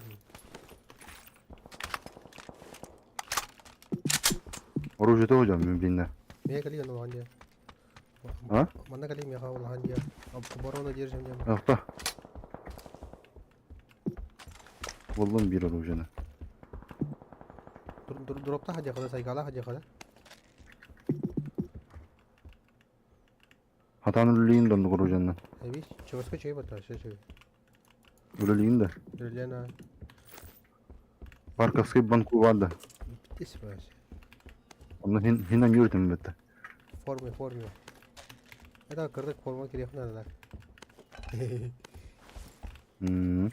Оружие-то hocam mümkünler. Меня кали на ланде. А? Мана кали меня хавал ланде. Оборону держим дем. Ahta. Buldum bir orucunu. Дропта хаджа хада сайгала хаджа хада. Hatanın dondu orucundan. Видишь, чего скачай бата, что. Öleliğin de. Лена. Parkovskiy banku vardı. Ты спась. Onu hinden yürütüm bitti. Форме. Это кырдык форма керек надо. Hmm.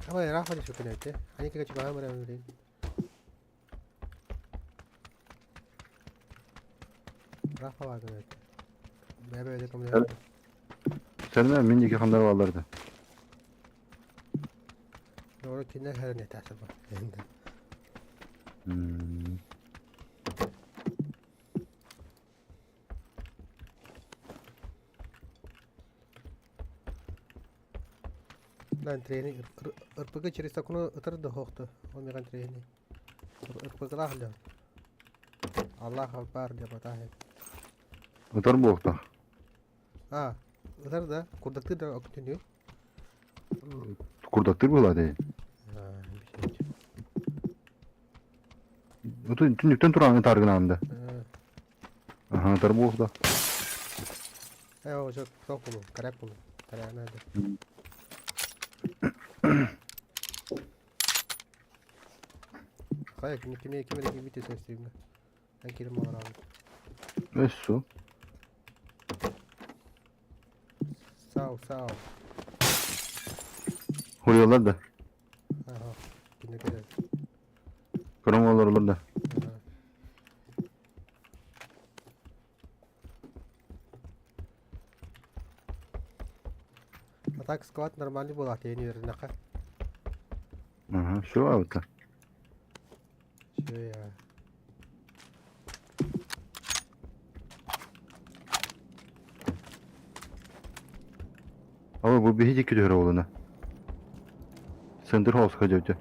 Давай, Рафа не шукинайте. Они как чего говорят. Рафа var говорят. Böyle komple. Senin minicik hanlar varlardı. Sonra kine her ne tersi var. Hmm. Lan treni ırpıgı çirisa kunu ıtır da hoqtu. Olmayan treni. Irpıgı da halde. Allah akbar diye batahı. Otar bu okta. Ha, ıtır da kurdaktı da okutunu. Kurdaktır bu la değil. Ha, bir şey. Otar tündükten turanı targın anında. Ha, Aha, otar bu okta. o çok çok bunu, karak bunu. Karak nerede? Hayır, kime de bir ses istiyorum. Ben kelime var abi. Esso. Sağ ol. Huluyorlar da. Aha, yine kadar. Kıramalar olur da. Atak squat normalde bu lahtiyeni yerine ka. Aha, şu var orta. Şu ya. Ama bu bir hiç gidiyor oğluna. Sındır olsa kaçırdı.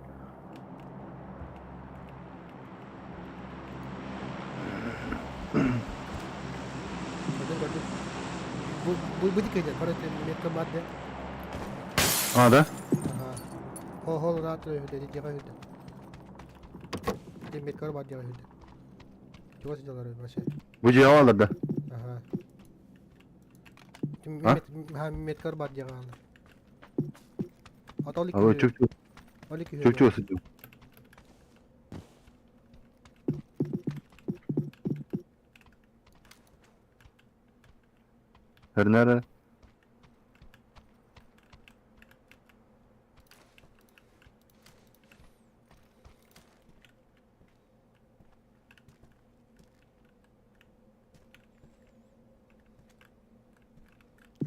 Gördüm. Bu dikeydi. Para metre madde. Aa da? Aha. Hol rahat öyle dedi. Diye öyle. Bir metre madde öyle. Çok sıcaklar öyle başa. Bu cihavalar da. Aha. Ha? Metre madde kaldı. Atolik. Ama çok çok sıcak. Her nere?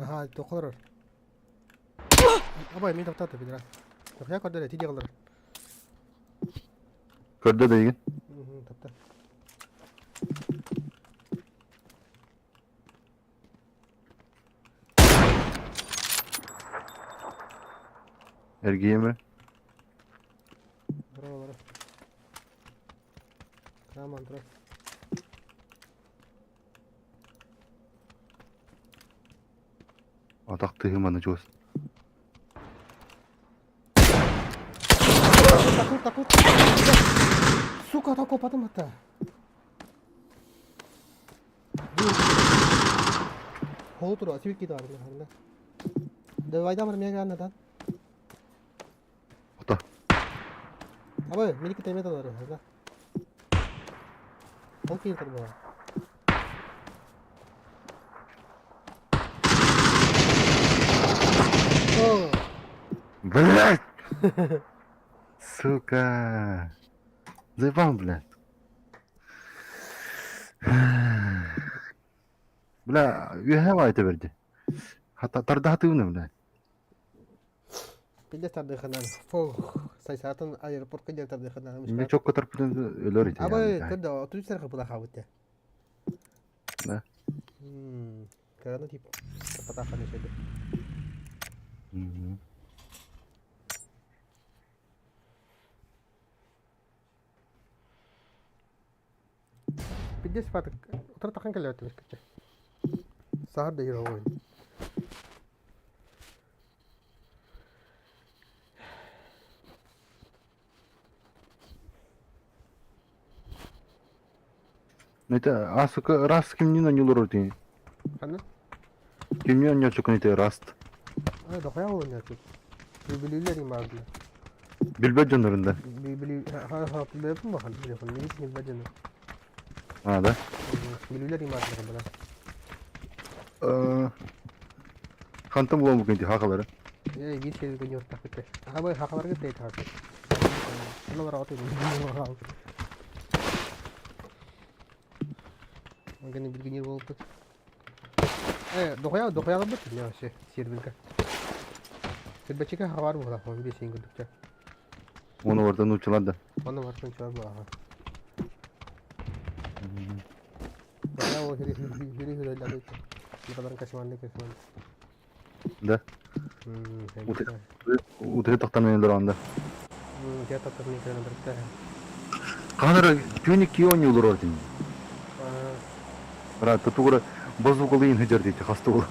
Aha, doktor. Apa ini doktor tapi jelas. Dokternya kau ada tiga kalır. Kırda da iyi. Doktor. Ergiye mi? Bravo. Tamam terus. Atak tığımanı çoğuz. Takut. Suka takut patah mata. Hol turu asıl kita var ne? Devayda var mı ya dan? Ota. Apa? Milik kita meta var ya. Hol kiri terbawa. Oh. Блять! Сука! Зайбан, блядь. Бля, üye ayta verdi. Hatta tarda hatığını bля. Pilih terdekhanan. Saya saatan airport kerja terdekhanan. Ne çok kadar pıdın ölür iti Apa? yani. Kerja otobüs terkah pula kawit ya. Ne? Karena tip kepatakan itu. Pilih sepatu. Tertekan ke lewat kerja. Sahar dari rawon. Это асука раз kimni nanyo loroti. Karena? Kimni nanyo çok nite rast. Dah kaya awon ya tuh. Beli ni magi. Bilbet canlarında. Beli beli pun mahal. Beli pun milis ni baca ni. Ha da. Beli ni magi kan bela. Kantam bulan bugün diye hakaları. Ya git şey günü tak bitti. Apa hakalar ke teh tak. Kalau merawat ini. Mungkin begini walaupun. Dokoya kan betul ya sih. Sirbil kan. Sirbil cika hawar mulah. Mungkin sih ingin tuh. Onu oradan uçular da. Onu var mı çorba aha. Ya o hürü lalı. Ne kadar kaşmanlı. Da. Utaya taktanmayınlar anda. Dia tak terni kena berkah. Kanara tünik ki on yolur orada. Bırak tutuğura bozuk olayın hıcar dedi hasta olur.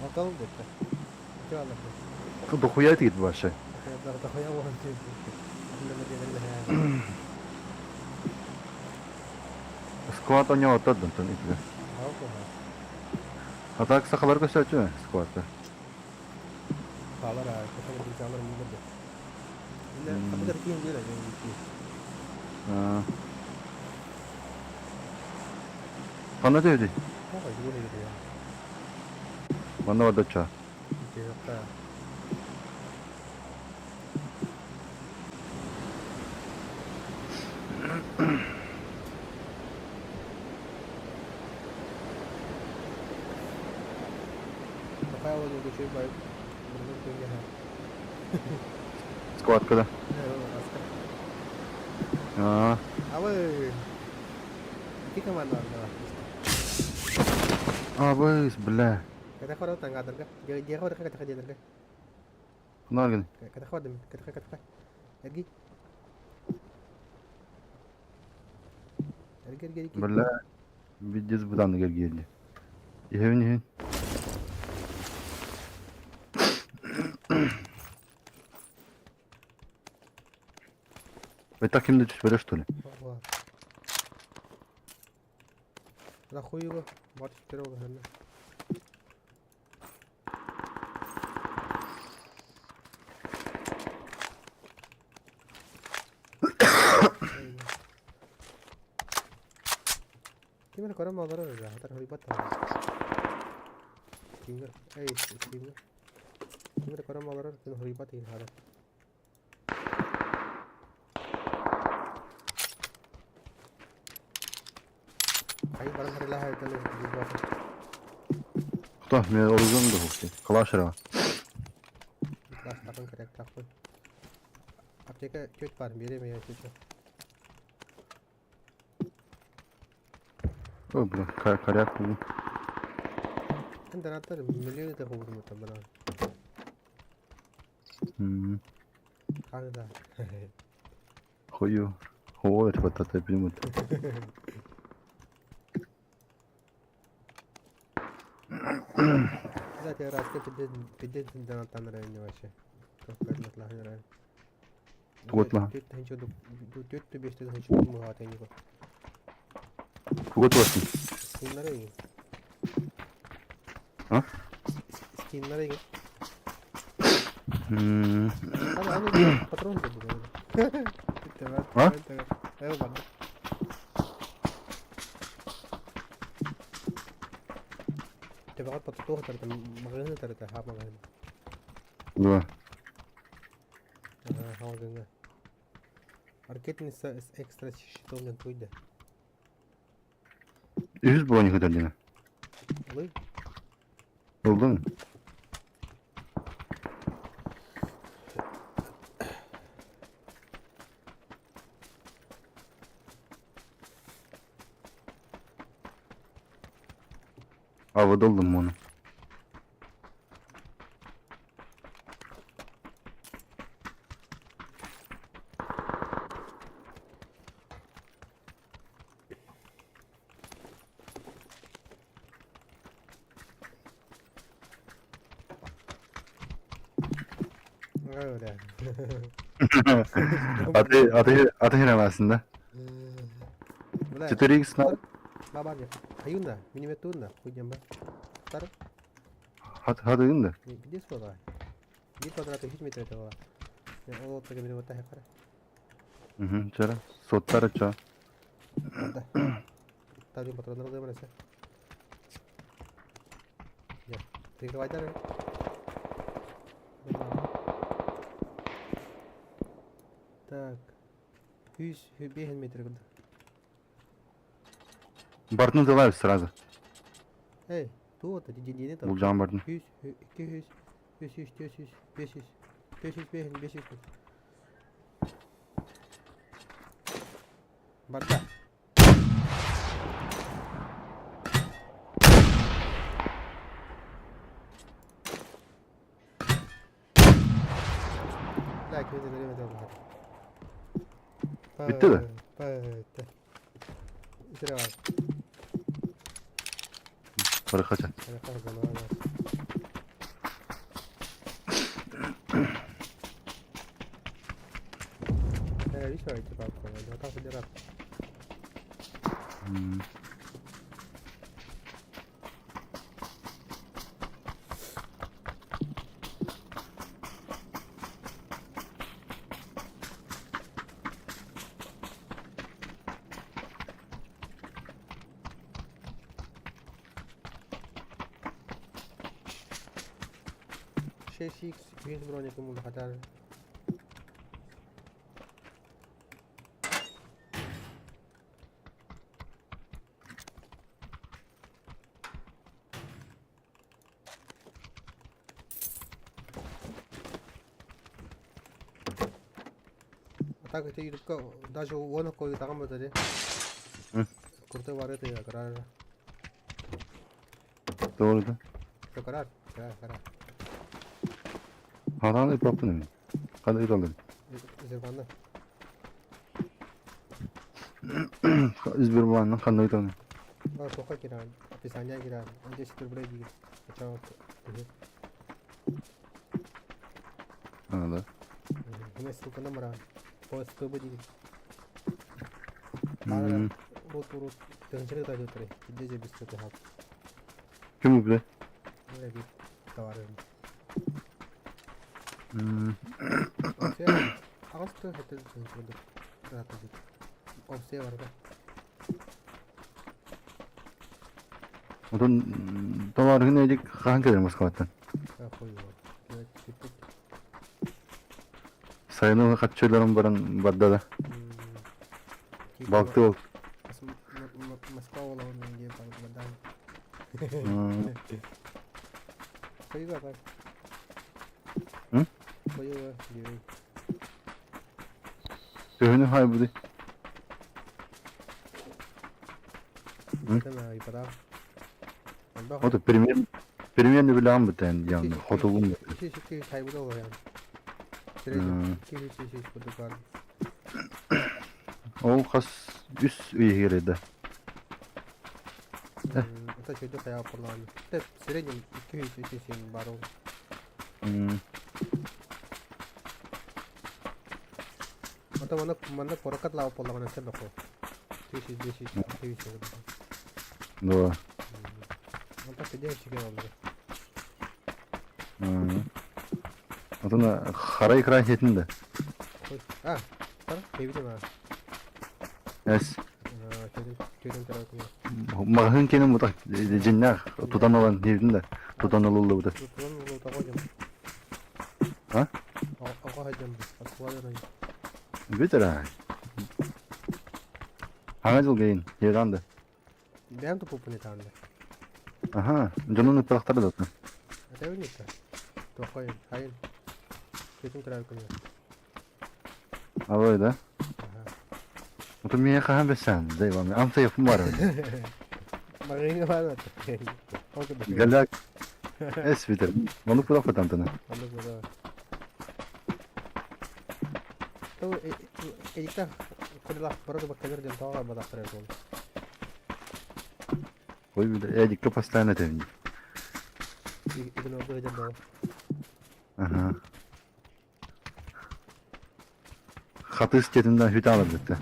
Bakalım dedi. Jualan. Tutu huyat git başa. Dah kaya wah tu. Squat on yol tadı tanı itler. Atak sakalar kaçacak mı squat'ta? Kalar ay, kita lebih jalan ni lebih. Ini apa kerja dia lah yang itu. Bana da öyle. Apa itu boleh gitu ya. Bana orada çağ. Itu apa? Apa yang boleh kita coba? Benar punya ha. Squat kada. Apa? Kita mana lah? Abi bismillah. Kata kau orang tangga terka. Dia kau terka kata dia terka. Bunlar gene. Kata kau dem. Kata. Ergi. Ergi. Bismillah. Biz buradan da geldi. Yevin. Ve takimde düşmüş что ли? Да хуй его. Вот второго наверное. Gimana kau orang mau kau orang dah? Taruh lipat lah. Tinggal. Tinggal. Gimana kau orang mau kau orang? Taruh lipat ini ada. Ay barang hari lah itu loh di bawah. Кто? Мне оружие да хухти. Калашера. Kelas takkan kerek takut. Apa cakap cuit par mere me cuit. Ой, блин, коряк. Kan ternyata miliar itu hubur mutan benar. Ada. Хую. Хой, это вот это примут. Zaten rastgele piddet zindan tanrı ne vaşı. Çok karmatlah yarar. Tuğutla. Tüt beşte hiç mu hatayı yok. Tuğut olsun. Skinlere iyi. Ha? Skinlere iyi. Hani patron da bu. Ha? Evet bak. تبغى تطوح ترى مغرنا ترى تحاب مغرنا. Да. هاو زين. Аркетин экстра щитовный туйда. Yüz bronyu kadar yine. Ой. Oldu mu? Havada oldum mu onu? Öyle. Ateş aslında. 4x na. Baba ya. Ayun da. Minimum tuh da. Punya mbak. Taruh. Hadi da. Dia suara. Dia 400 meter itu. Ya Allah pakai minimum teh kare. Cara. Sottar ça. Tadi patronlar da mana sih? Ya. Tinggal aja deh. Так. 100 метров куда? Бартну давай сразу. Эй, тут, деньги там. Bulacağım Bartın. 100, 200, 300, 400, 500. 500. Barda. Lakin de denemedi onlar. Bitti mi? Bitti. İçeri var. Para kaçar. Her zaman var. Hiç var ki bak koyalım. Hata fıdırak. Şey yüz bronyak umurlu kadar. Так это юбка даже вон какой там вот эти. Крутой варит я карар. Doğru da. Karar. Haran yapapın mı? Kadar ilerledim. Zirvanda. İzbir bağından kadar ilerledim. Bak sokağa girer. Hapishaneye girer. Önce şükür buraya girer. Kaçamak. Anladım. Hemen sulkana mı rahat? Polis kıbı değil. Rut. Dönüşleri de götürüyor. Gidece bir sürü halk. Kim bu bile? Öyle bir davarım. Ağustos'ta hetel dönüşürdü. Rahat edip. Opsiye var da. Odan davarın neydi? Hangi kadar Moskva'dan? Koyuyor. Evet, gittik. Sayını kaççılarım baran baddada. Baktı ol. Moskva olan diye bankmadan. Koyuyor bak. Hı? Koyuyor diyor. Söhünü hay bu de. Tamam iyi para. O da premier ne bile ambıten yani. Hotobun. Şey kaybı da oluyor yani. Şey bu da var. O kas üst üye girdi. Это что-то я понял. Это в среднем 200 баров. Это mana porokat lau pola mana sen loko. 200. Doğru. Manta pede çıkıyor onları. Odan haray kıran şeklinde. Ah, sana evde mi? Yes. Köyden tarafı. Mahın kenin bu da cinler tutan olan evinde. Tutan oldu bu da. Tutan oldu da hocam. Ha? Aga hocam. Aswadan ay. Bitir ha. Hangi yıl gelin? Yerden Ben de popunu tanıdı. Aha, canını bıraktılar da. Ada ini kan. Tokoy, hayır. Köyden tarafı. Abi da. Otur miye kahan besen. Devam. Amsa yapım var. Makanya banget. Galak. Es bitir. Onu pura tantana. Ando gua. Tuh, edikta kudilah baru tuh bakal jam tahu apa tak terus. Koy bir de edik kapasitane temin. Itu nopo jam tahu. Aha. Katı isketinden hüt alırdı.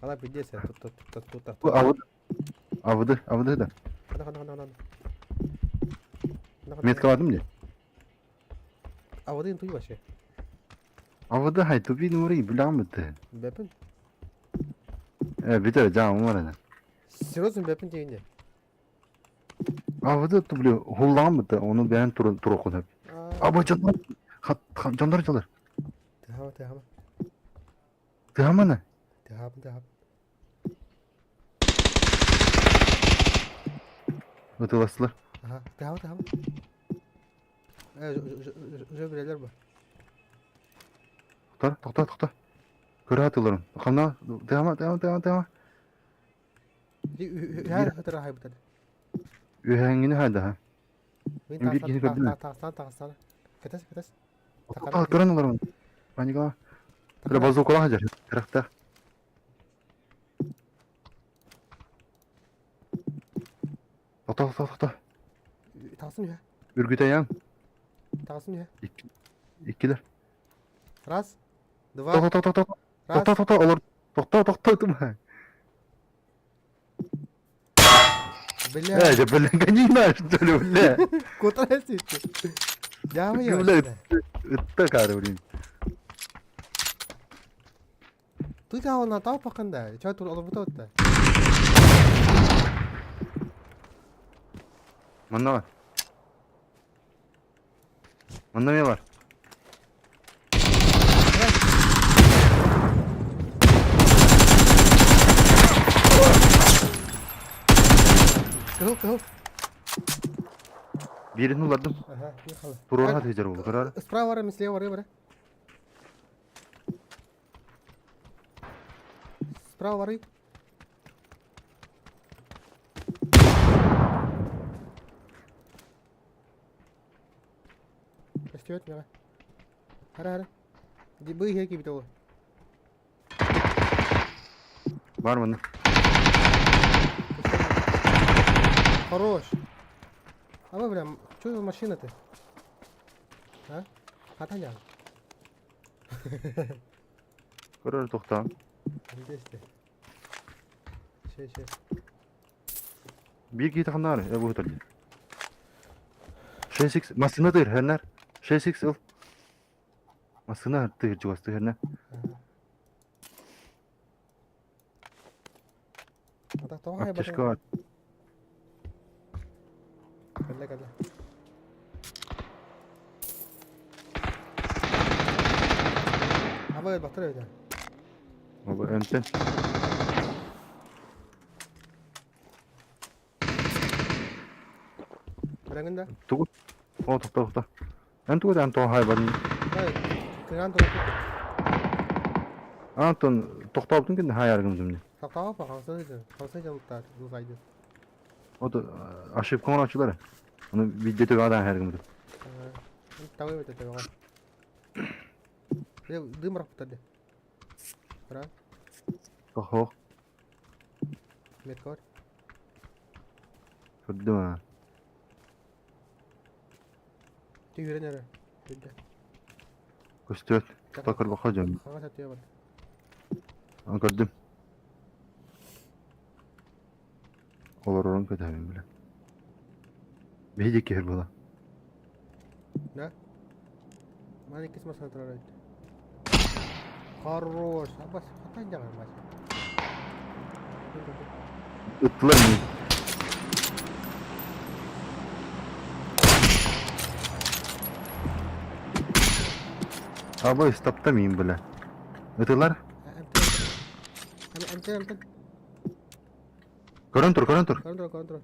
Ala bidye sen tut. Bu avıdı da. Kana. Met kaladım diye. Avadın tuyu başı. Avıdı hay tu bir nuri bilen bitti. Bepin. Bir de canım var ne. Seriusun bepin deyince. Avıdı tu bile hullan bitti. Onu ben tur okudum. Aba canlar. Canlar çalır. Tehama. Tehama ne? Tehama. Ötülasılar. Aha, tehama. Bireler bu. Tokta. Köre atılarım. Kanna. Devam. Her hatırı hay butadı. Ühengini hadi ha. Ben Bir yeni gördün mü? taksana. Ketes. Kıran olarım. Panika. Böyle bazı okula hacer. Terakta. Tokta. Taksın ya. Ürgüte yan. Taksın ya. İkiler. Раз, два, Tokta. раз. Olur. Tokta. Бля, Böyle ganina şöyle böyle. куда сидите? Я Böyle воюю. ıtta karı vurayım. Ты кого натал поканда? Чё тут олбутотта? Manda var. Manda ne var? Кыл. Birini ulardım. Ага, ехала. Buraya hacer oldu. Karar. Справа рыба, слева рыба. Справа рыб. Растет меня. Hara. Бый хеки битого. Var mı? Хорош. А вы, бля, что за машина ты? А? Хатанян. Karar tokta. Здесь ты. Şey. Bir git kanlar. Bu otel. Şey masına dır herner. Şey ıl. Masına dır civastı herner. Атак тавай Apteşka var. Кадла. Абай батыр öyle. Ama önten. Bırangında. Tugu. O tokta. Antu da antu hayvan. Hayır. Kıran doğru. Anton tokta yaptın ki hayargım şimdi. Saktağa bak, kalsaydı canlıklar, uzaydı. O da aşıp konu açıları. Onu videoda gadan hergim. Tahu betul tahu. Dia merah tadi. Berapa? Oho. Medkor. Fırdı mı? Tigre nere? Tidak. Göster. Takır bakacağım. Kakak satu ya bang. Gördüm. Olur orang kadar bile. Bejek ker bula. Да? Маленький смысл отравить. Хорош. Абас, хатан jangan mas. Itlar mı? Abi stopta mıyım bile? Itlar? Amcan. Kontrol. Kontrol.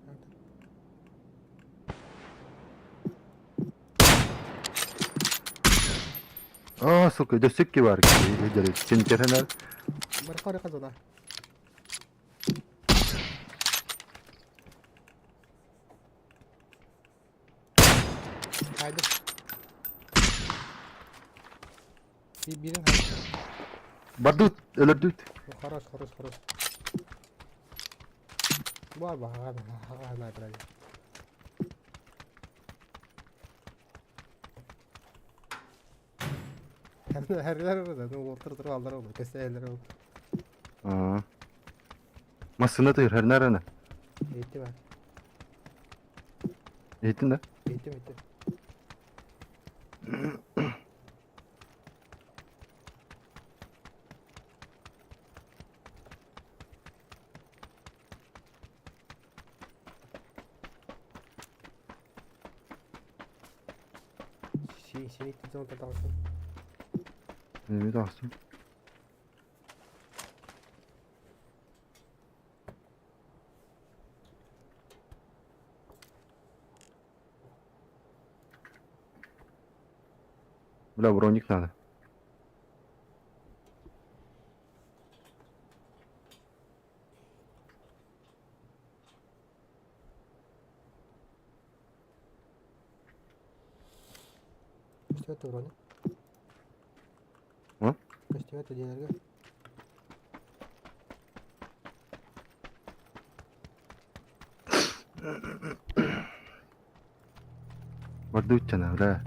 Aa, suka, destek ki var ki. Jadi, cincerener. Mereka dekat zona. Haydi. Birin haydi. Badut, öldürt. Хорош. Var bak, hadi. Her yer orada. Otur aldılar oldu. Keseler oldu. Aa. Masına tır her nerene? Eğitim var. Eğitim de. Eğitim. Sini kita tentang langsung. Evet aslında. Да, броник надо. Что это вроде? А? Что это деньги? Вардучана, да.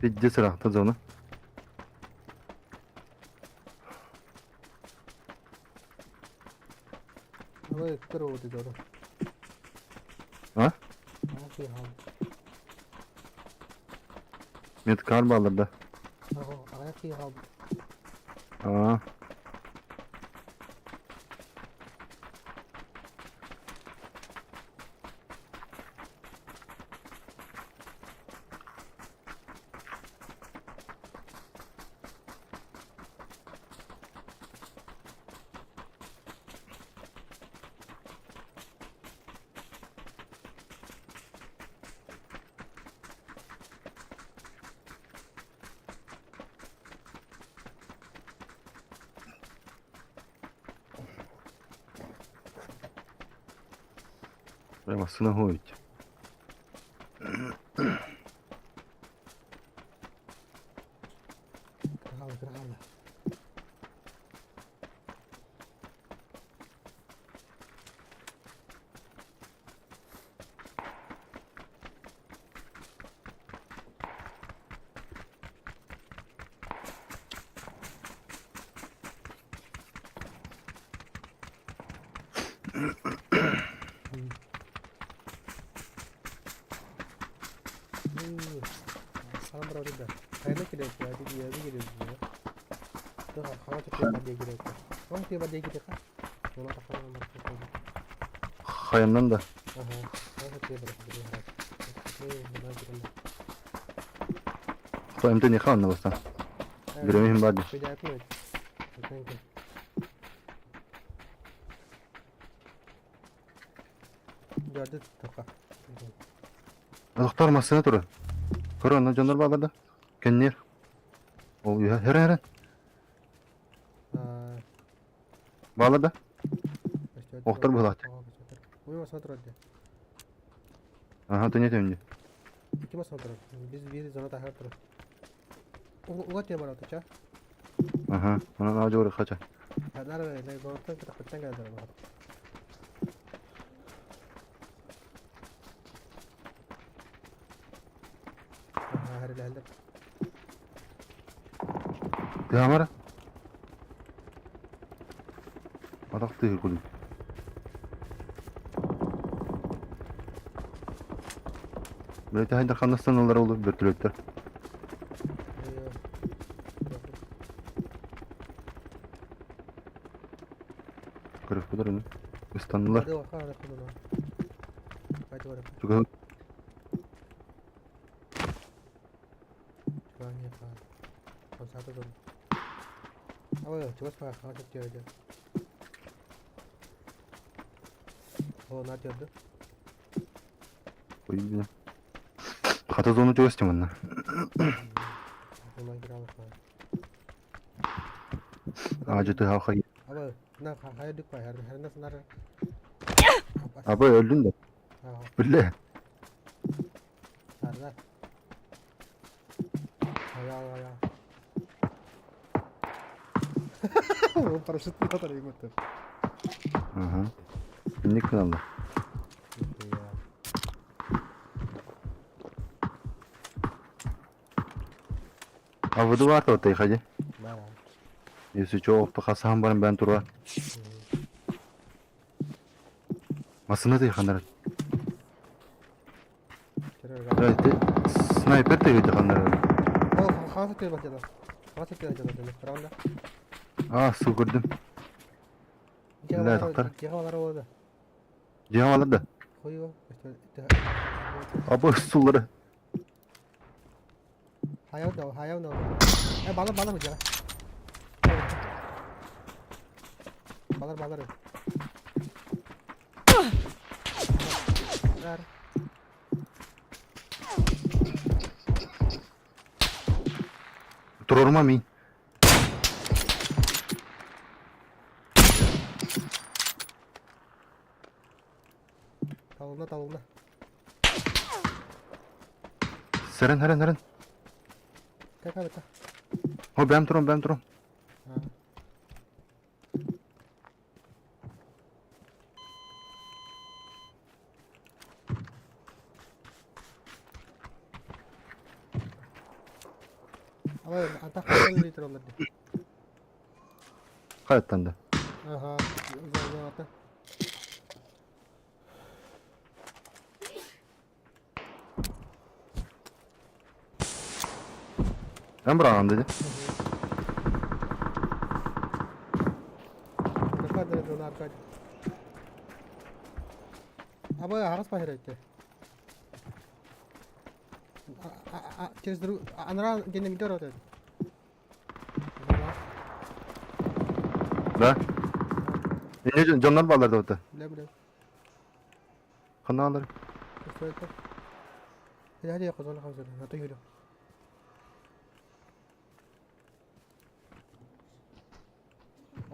Пидде сырахта зона. Ой, здорово ты, здорово. А? Şey aldım. Metkar bağlarda. Ayak iyi aldım. Aa. Прямо синагоють. Крали, крали. Salam bro da. Kaynak gidiyor ya. Hadi bir yere gidiyoruz ya. Dur hava çok iyi gidiyor. Ama ki badiye gidiyor ha. Ona bakalım bakalım. Hayandan da. Aha. Hava çok iyi gidiyor. Koyamda ne kanlı basta. Göremeyim bari. Şöyle yapmıyor. Kanka. Gördü toka. Doktor masasına durun. Korona canlar bağlarda. Kendir. O ya her. Bağlarda. Doktor bağladı. Uyuma sana durdu. Aha dönüyor dönüyor. İki masa durdu. Biz bir zona tahar durdu. Ugat ya bana tuça. Aha. Ona ne acaba kaça. Hadar ne zorta kita petang ada bana. Hari lahir. Devam ara. Adak değil kulüp. Böyle hayda kanastan onlara olur götürüktür. Kırık budur onu. İstanbullar. Hadi bakalım hadi bakalım. Hadi bakalım. Çok Banyak kan. Kalau satu tuh. Oh ya, coba sekarang kalau kecil aja. Oh nanti ada. koyayım. Kataz onu çok istiyorum ben. Mulai kita apa? Acıtı halka. Apa? Nah, kayak dik pak, hari senar. Abi öldün de. Bile. Harga. Ya. Oh, paraşüt mi atar yumut? Aha. Binlik kanalda. Avudu var da ortaya hacı. Mana? Yusuf çok pakasam barın ben turva. Masını da yıkanlar. Evet. Sniper de yıkanlar. Oh, kasa kira baca dah. Kasa kira baca dah. Round dah. Ah, su gördüm. Ne doktor? Cihavalar orada. Cihavalar da. Koyuyor. Abi suları. Hayal da. Balar mı cihava? Balar. Ver. Tururma min. Tavulna. Seren. Kaka. O ben turum. Ha. Ama anta kaçan litre olur diye. Hayattan da. Aha. Güzel orta. Ben bırakam dedi. Defa da drone arka. Ama harus pasir etti. Через друг... Она где-то не дорого. Da. Ne canlar bağlardı orada. Bile. Kanallar. Hadi yakazana hazır. Hadi yürü.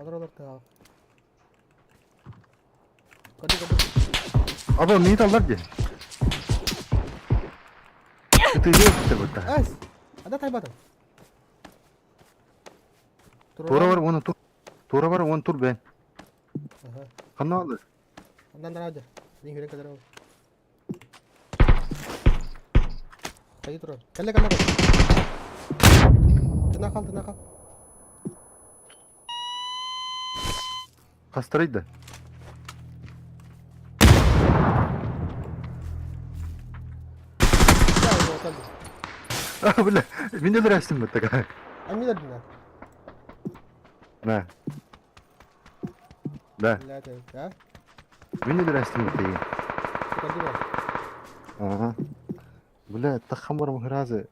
Alır da. Hadi. Abi neyi dallar ki? Kıtıyı yok burada. Ay. Ada taybatan. Tora var onu tur. Tora var onu tur ben. Aha. Kanallar. Ondan aja. Ini hilang kadar. Kayu turun. Kalla. Tenang kal. Kastarıydı. Ya, otaldı. Ah bile. Binde de restim mutlaka. Ami da dina. Ne? Da. Lihat ya. Binde de restim mutlaka. Tukar juga. Aha. Bile takham var mıhrazı.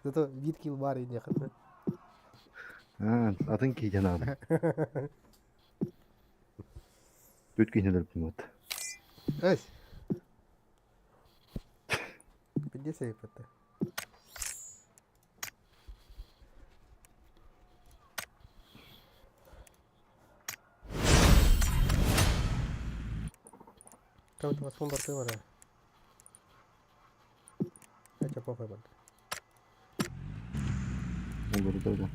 Zато вид kill бар ini ya kan. Ha, adın ki canım. Bütkin nedir bu? Эй. Где сейф это? Кого-то вас фонд открывали. Это похуй будет. Olur da.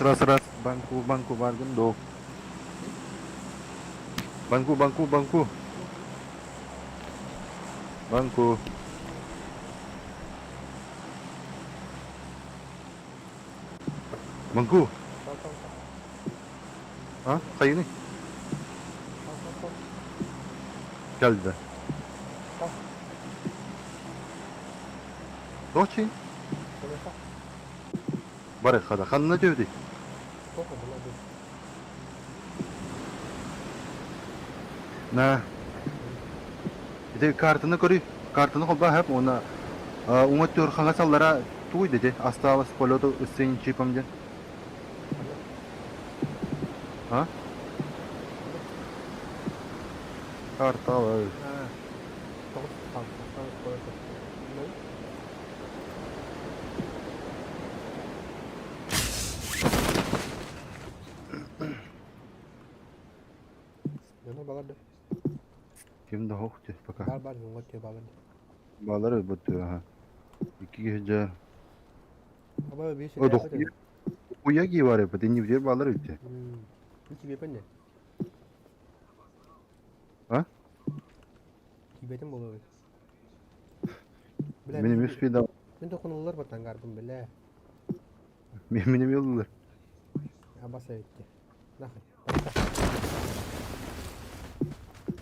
Ras. Bangku bargun do. Bangku. Bangku. Bangku. Ha? Kayu nih. Geldi de. Doçin. Barı kada. Kanına dövdü. Ne? Bir de kartını koruyor. Kartını kolba hep ona Уматтыр хаңасаллара туй деди. Осталось полету сын чипом ден. А? Карталы. Тоғыз қалды. Тоғыз қойды. Ну? Yana bağırdı. Kim de hoqti пока. Бар, жоңға те bağırdı. Балары бут ha. 2 геже. Ama bir şey O da yapmadı. хуя ги var ya, не вдер балары үтте. Bir şey yapın ne? Ha? Kibetim bolu. Benim üspüde Ben dokunulur batan garbım bile. benim yollar. Ya basa etti. Nakı.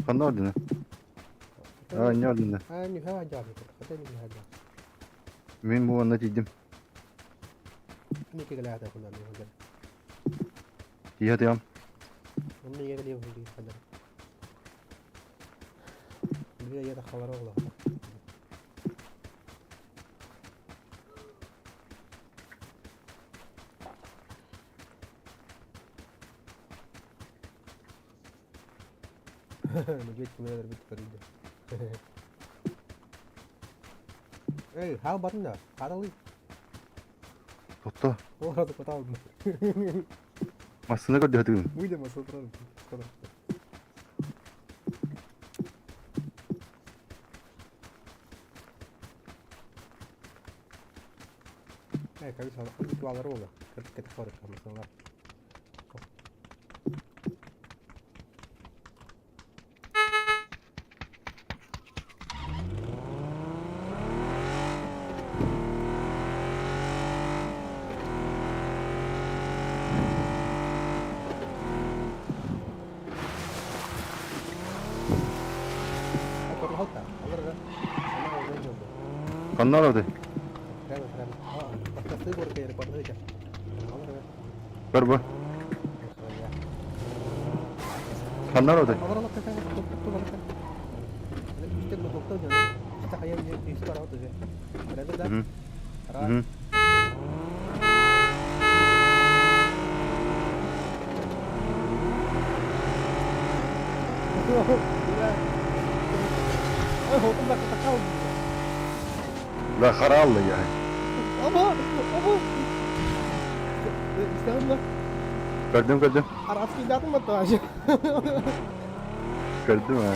Kandı ordine. Ha, ne ordine. Ha, ni ha acaba. Kata ni ha acaba. Men bu anda dedim. Ni kegala hata kuna ni hada. Iya diyorum. Onu yere diyor hadi hada. Bir yere khabar oğla. Nugget kimler bit karıydı. Hey, how button da? Karalı. Totta. O arada kota aldım. Masını gördü hadi. Bu da masal tarafı. Kota. Hey, kami sana itu agar ola. Kita fora kami sana. Kanlar orada. Ver bu. Kanlar orada. Hı hı. La haralla yani. Ama işte Allah Gördüm. Arafki datang mı tuh? Gördüm ha.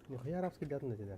Yok ya Arafki datang aja dah.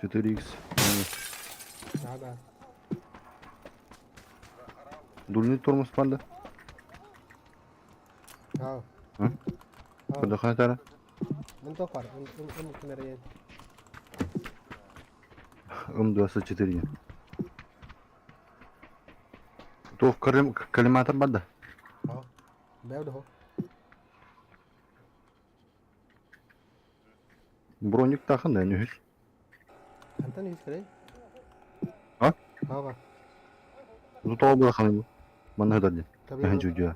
X. Ada. Dulni tormos panda. Oh. Hah? Pada kana tara. Untuk par, untuk kendaraan. 24. То в коллиматор бада. Oh. Bel dah. Броник тахын да нөхіл. Антан ис кere. А? Ага. Зутау бұл қаны бұл. Мана хыдар ден. Tabii. Әхін жүдеу.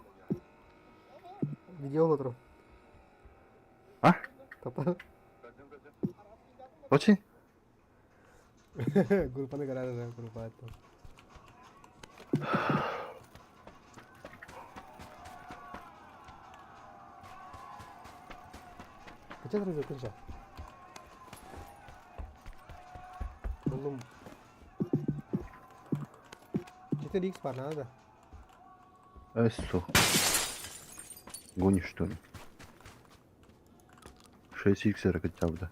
Video olurum. Ha? Kapat. Очень? Grupana galera, né? Grupado. Kaça duruyor kaça? Oğlum. Четыре X var надо. Эссу. Гонишь, что ли? 6 иксера хотя бы, да.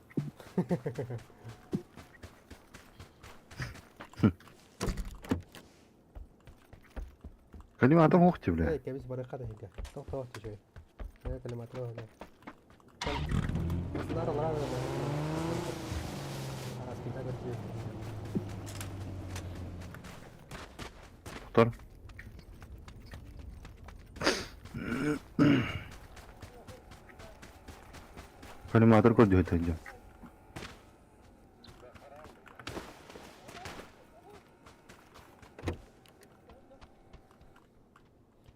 Коллиматор мухти, бля. Эй, кемис бараката хига. Топ тушай. Я калиматор هذا. Сдар лара. Арас кита гатри. Tor. Коллиматор को जो था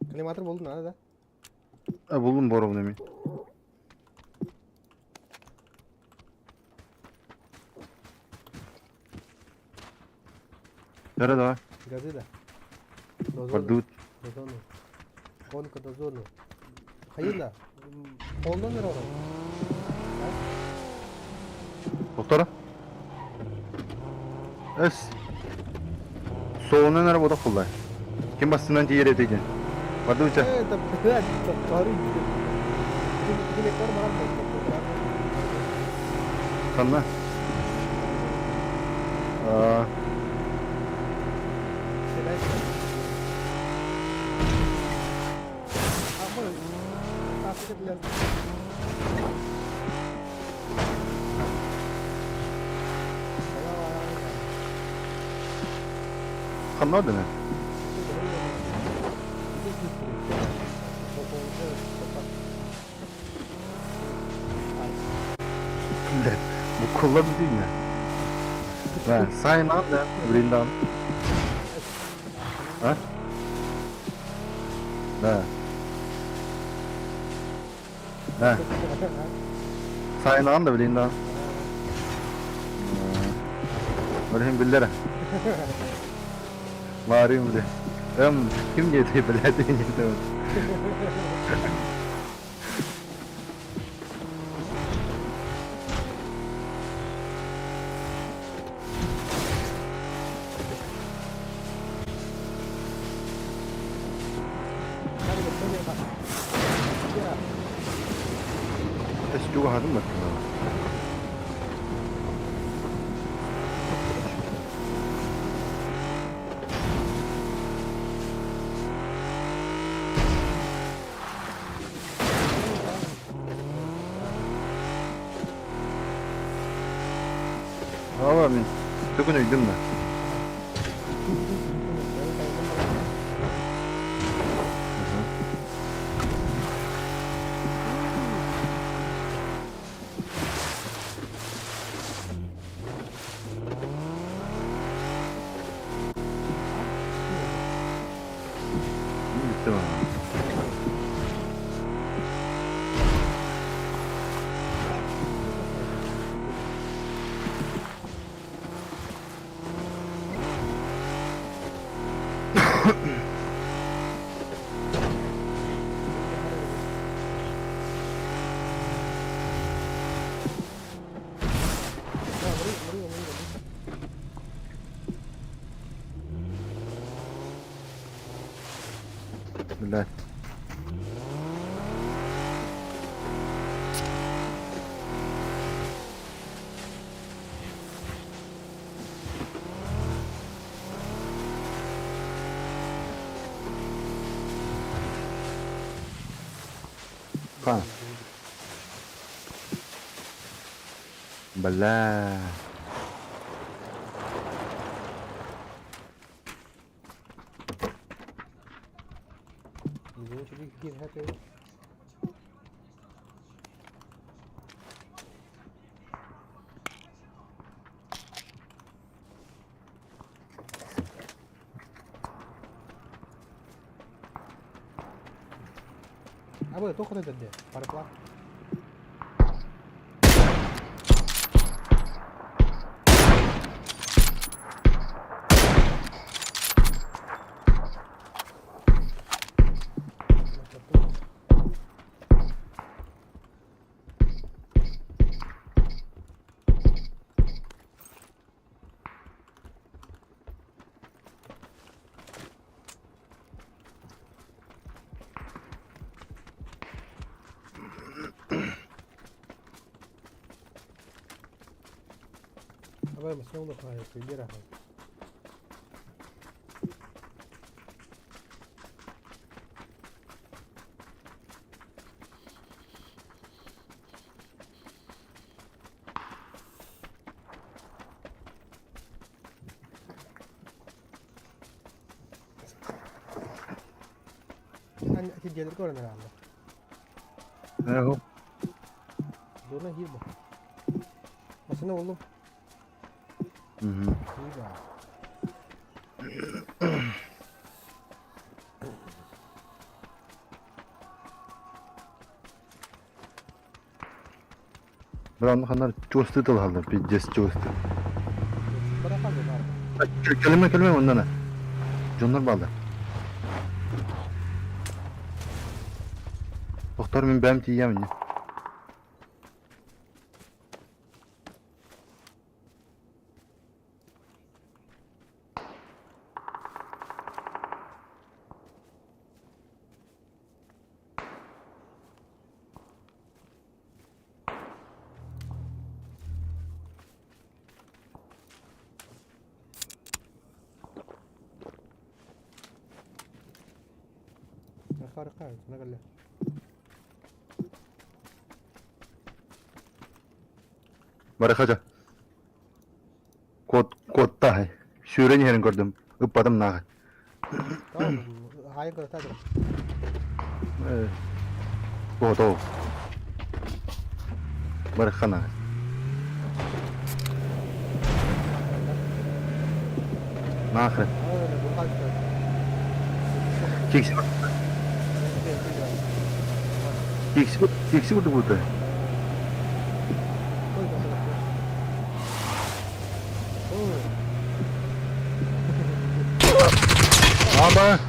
Калиматор buldun ha da. Buldum borovnemi. Nerede var? Газы да. Подут. Дозону. Конка дозону. Hayırla. Koldan ver oğlum. Doktora. Es. Soğuna nere boda kullay. Kim bastığından diğer edeceksin. Vardı uça. Evet, tabii. Tarih gibi. Dilekler var mı? Kanla. Aa. Şeyler. Ama takip edilen. Kanla orada ne? Bu kolla bir değil mi? Ben sayın al da birinden. Ha? Ne? Ne? Sayın al da birinden. Öyle billere. Varayım bir de. Kim yedi bile değil mi? Ses juga hadın mı? Valla ben bugün uyudum da. Bitti mi? Bismillah. Kan. Bala. Извините, какие хаты. Abi tokada dedi. Parkla. Abi masih udah kayak pilih lah. Kan si Jader ko na lang. Eho. Doon na hiba. Mas na ulo. Hiba. Buranın kanlar coştu tılhaldı. Piddes coştu. Berapa benar? Kelime ondan ha. Jonlar baldı. Doktor men bäm tiyem ya. Harika, sana galle. Barakaca. Kodta hay. Şöyle yerini gördüm. Ipadım nağı. Tamam, hayır kadar tadı. Kodo. Barakana. Nağı. Keksi. Keksi vurdu burada. Ama.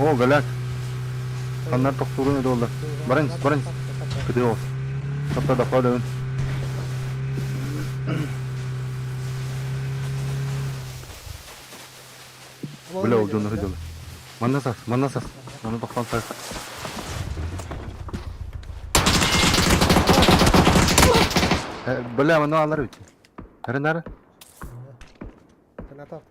Oh, galak. Kanlar doktorun öde oldu. Barınız. Kötü olsun. Kapta defa dön. Böyle olduğunu hıcalı. Manasas. Mana doktan sayı. Böyle ama ne alır için? Nere? Kenapa?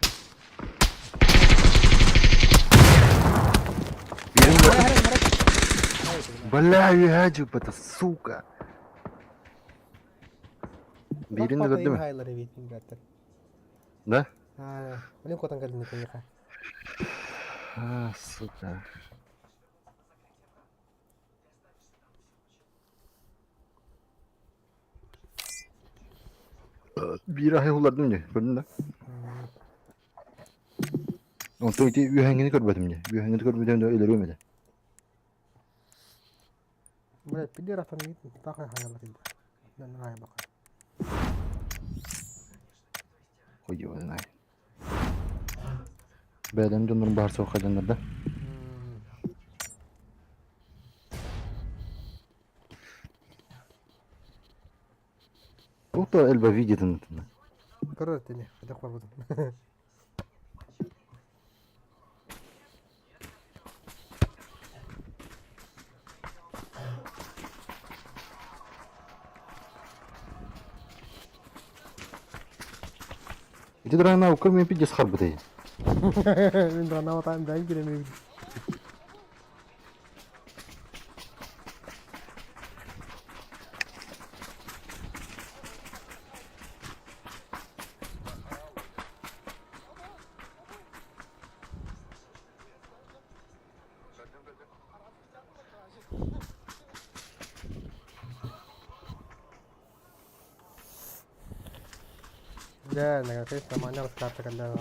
Birini Vallahi hacı bata suka. Birini gördün mü? Hayırları bitin zaten. Ne? Ha, ini kota tanggalin ito ya. Ha, suka. Bir ay ulardım ya, gördün mü? Ondan iti ühengini görmedim ya. Ühengini görmedim de öyle görmedim. Böyle pilih rasanya itu, tak hayırları itu. Dan hayır bakar. Koyuyor lan ay. Beden döndürüm bahar soğuk ajanlarda. Bu da elba videonun. Kırır ini, ada kuah betul. Itu drana ukur mimpi jas kharbu teh. Indra nama time drive kira maybe. Ya, nggak namanya harus katakan dah.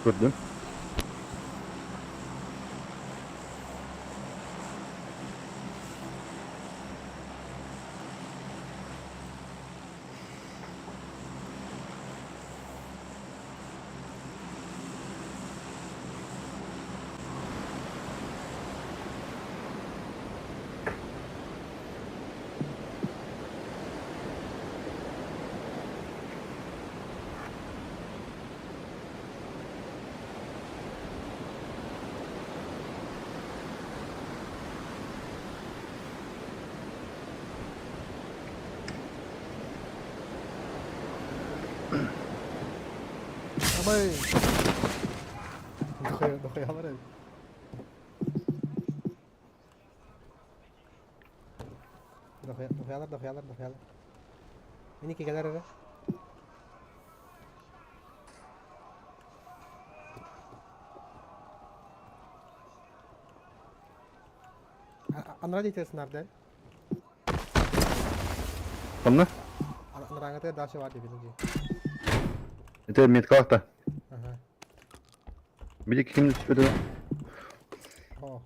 Gördüm. Abay. Dokoy hamar. Dokoylar. Ini kikalar ada. Anlara details nerede? Tamam. Anlara daha şey var diye bilinci. Yeter mit kalktı. Aha. Bir de kim düşürdü? Oh.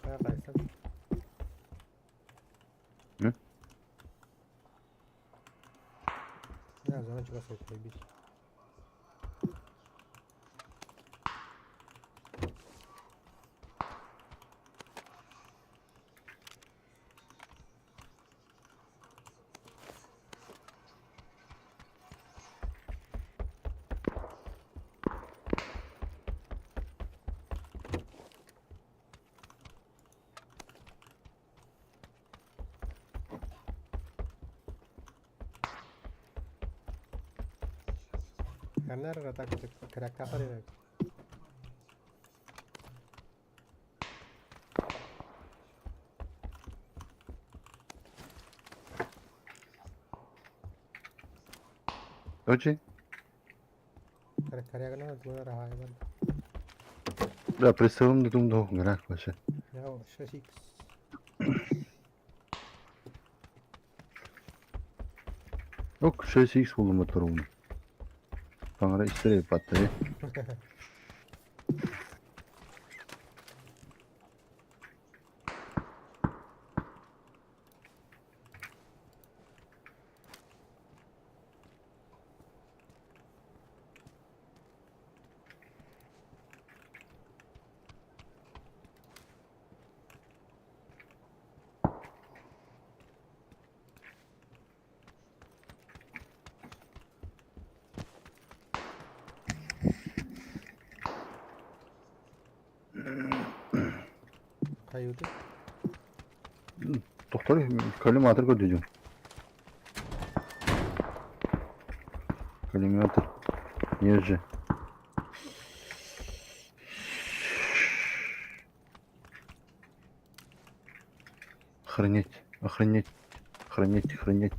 Kaya kaysın. Hı? Ya zaman çok az bir. Karena rata gerak kapal ya. Oye, Karya kana dua raha hai bal. la presión de tu dos gracias. Ya shashi. Yok şey X buldum motorumu. Bana işte patladı. Kayıyordu. Doktor kalorimetre koyacağım. Kalorimetre. Yerce. Охранять, охранять, охранять, охранять.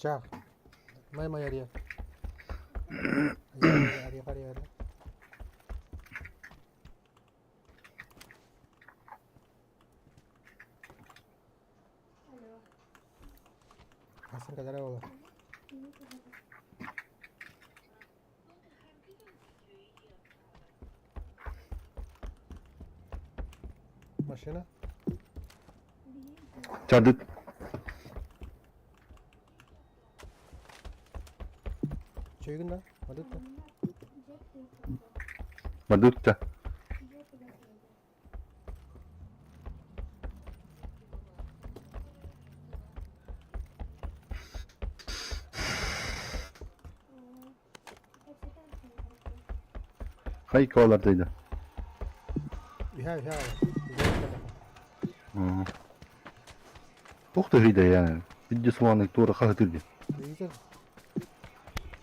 Şah. May arıyor. Arıyor. Hasan kadar oğlu. Машина? Çadıt. Çöygün Hadi da. Madutta. Hay kovalardaydı. Ya. Uxta hıyda yani. Biddi sulanlık doğru kahtırdı. Lizer.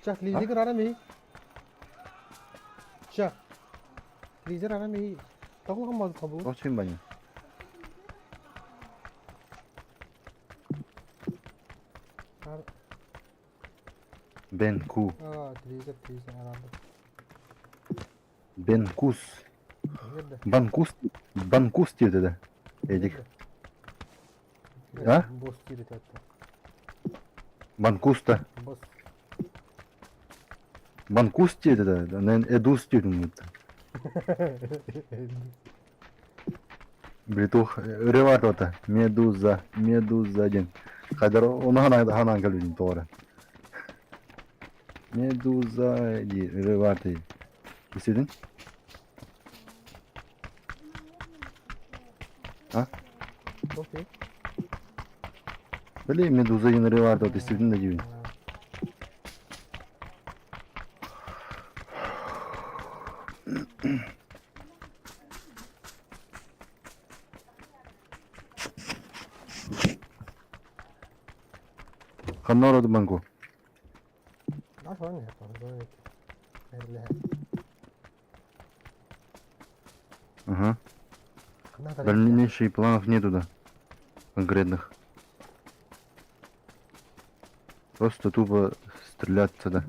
Şah lizer aramı. Şah. Lizer aramı. Takıl kalmadı tabu. Açayım ben ya. Ben ku. Aa, lizer aramı. Ben kus. Nerede? Bankus diye dedi. Edik. Ha? Boss değil hatta. Bankus da. Boss. Bankus diye dedi. Ben edus diyordum. Brituh öyle var orada. Meduza din. Kadar onu hanan kalıyordum doğru. Meduza diye öyle vardı. İstedin? Ha? Okey. Böyle Meduza yine vardı orada istedin de gibi. Kanna aradı banko. Nasıl ne yapalım? Böyle. Öyle. Ага. Дальнейших планов нету, да. Конкретных. Просто тупо стреляться, да.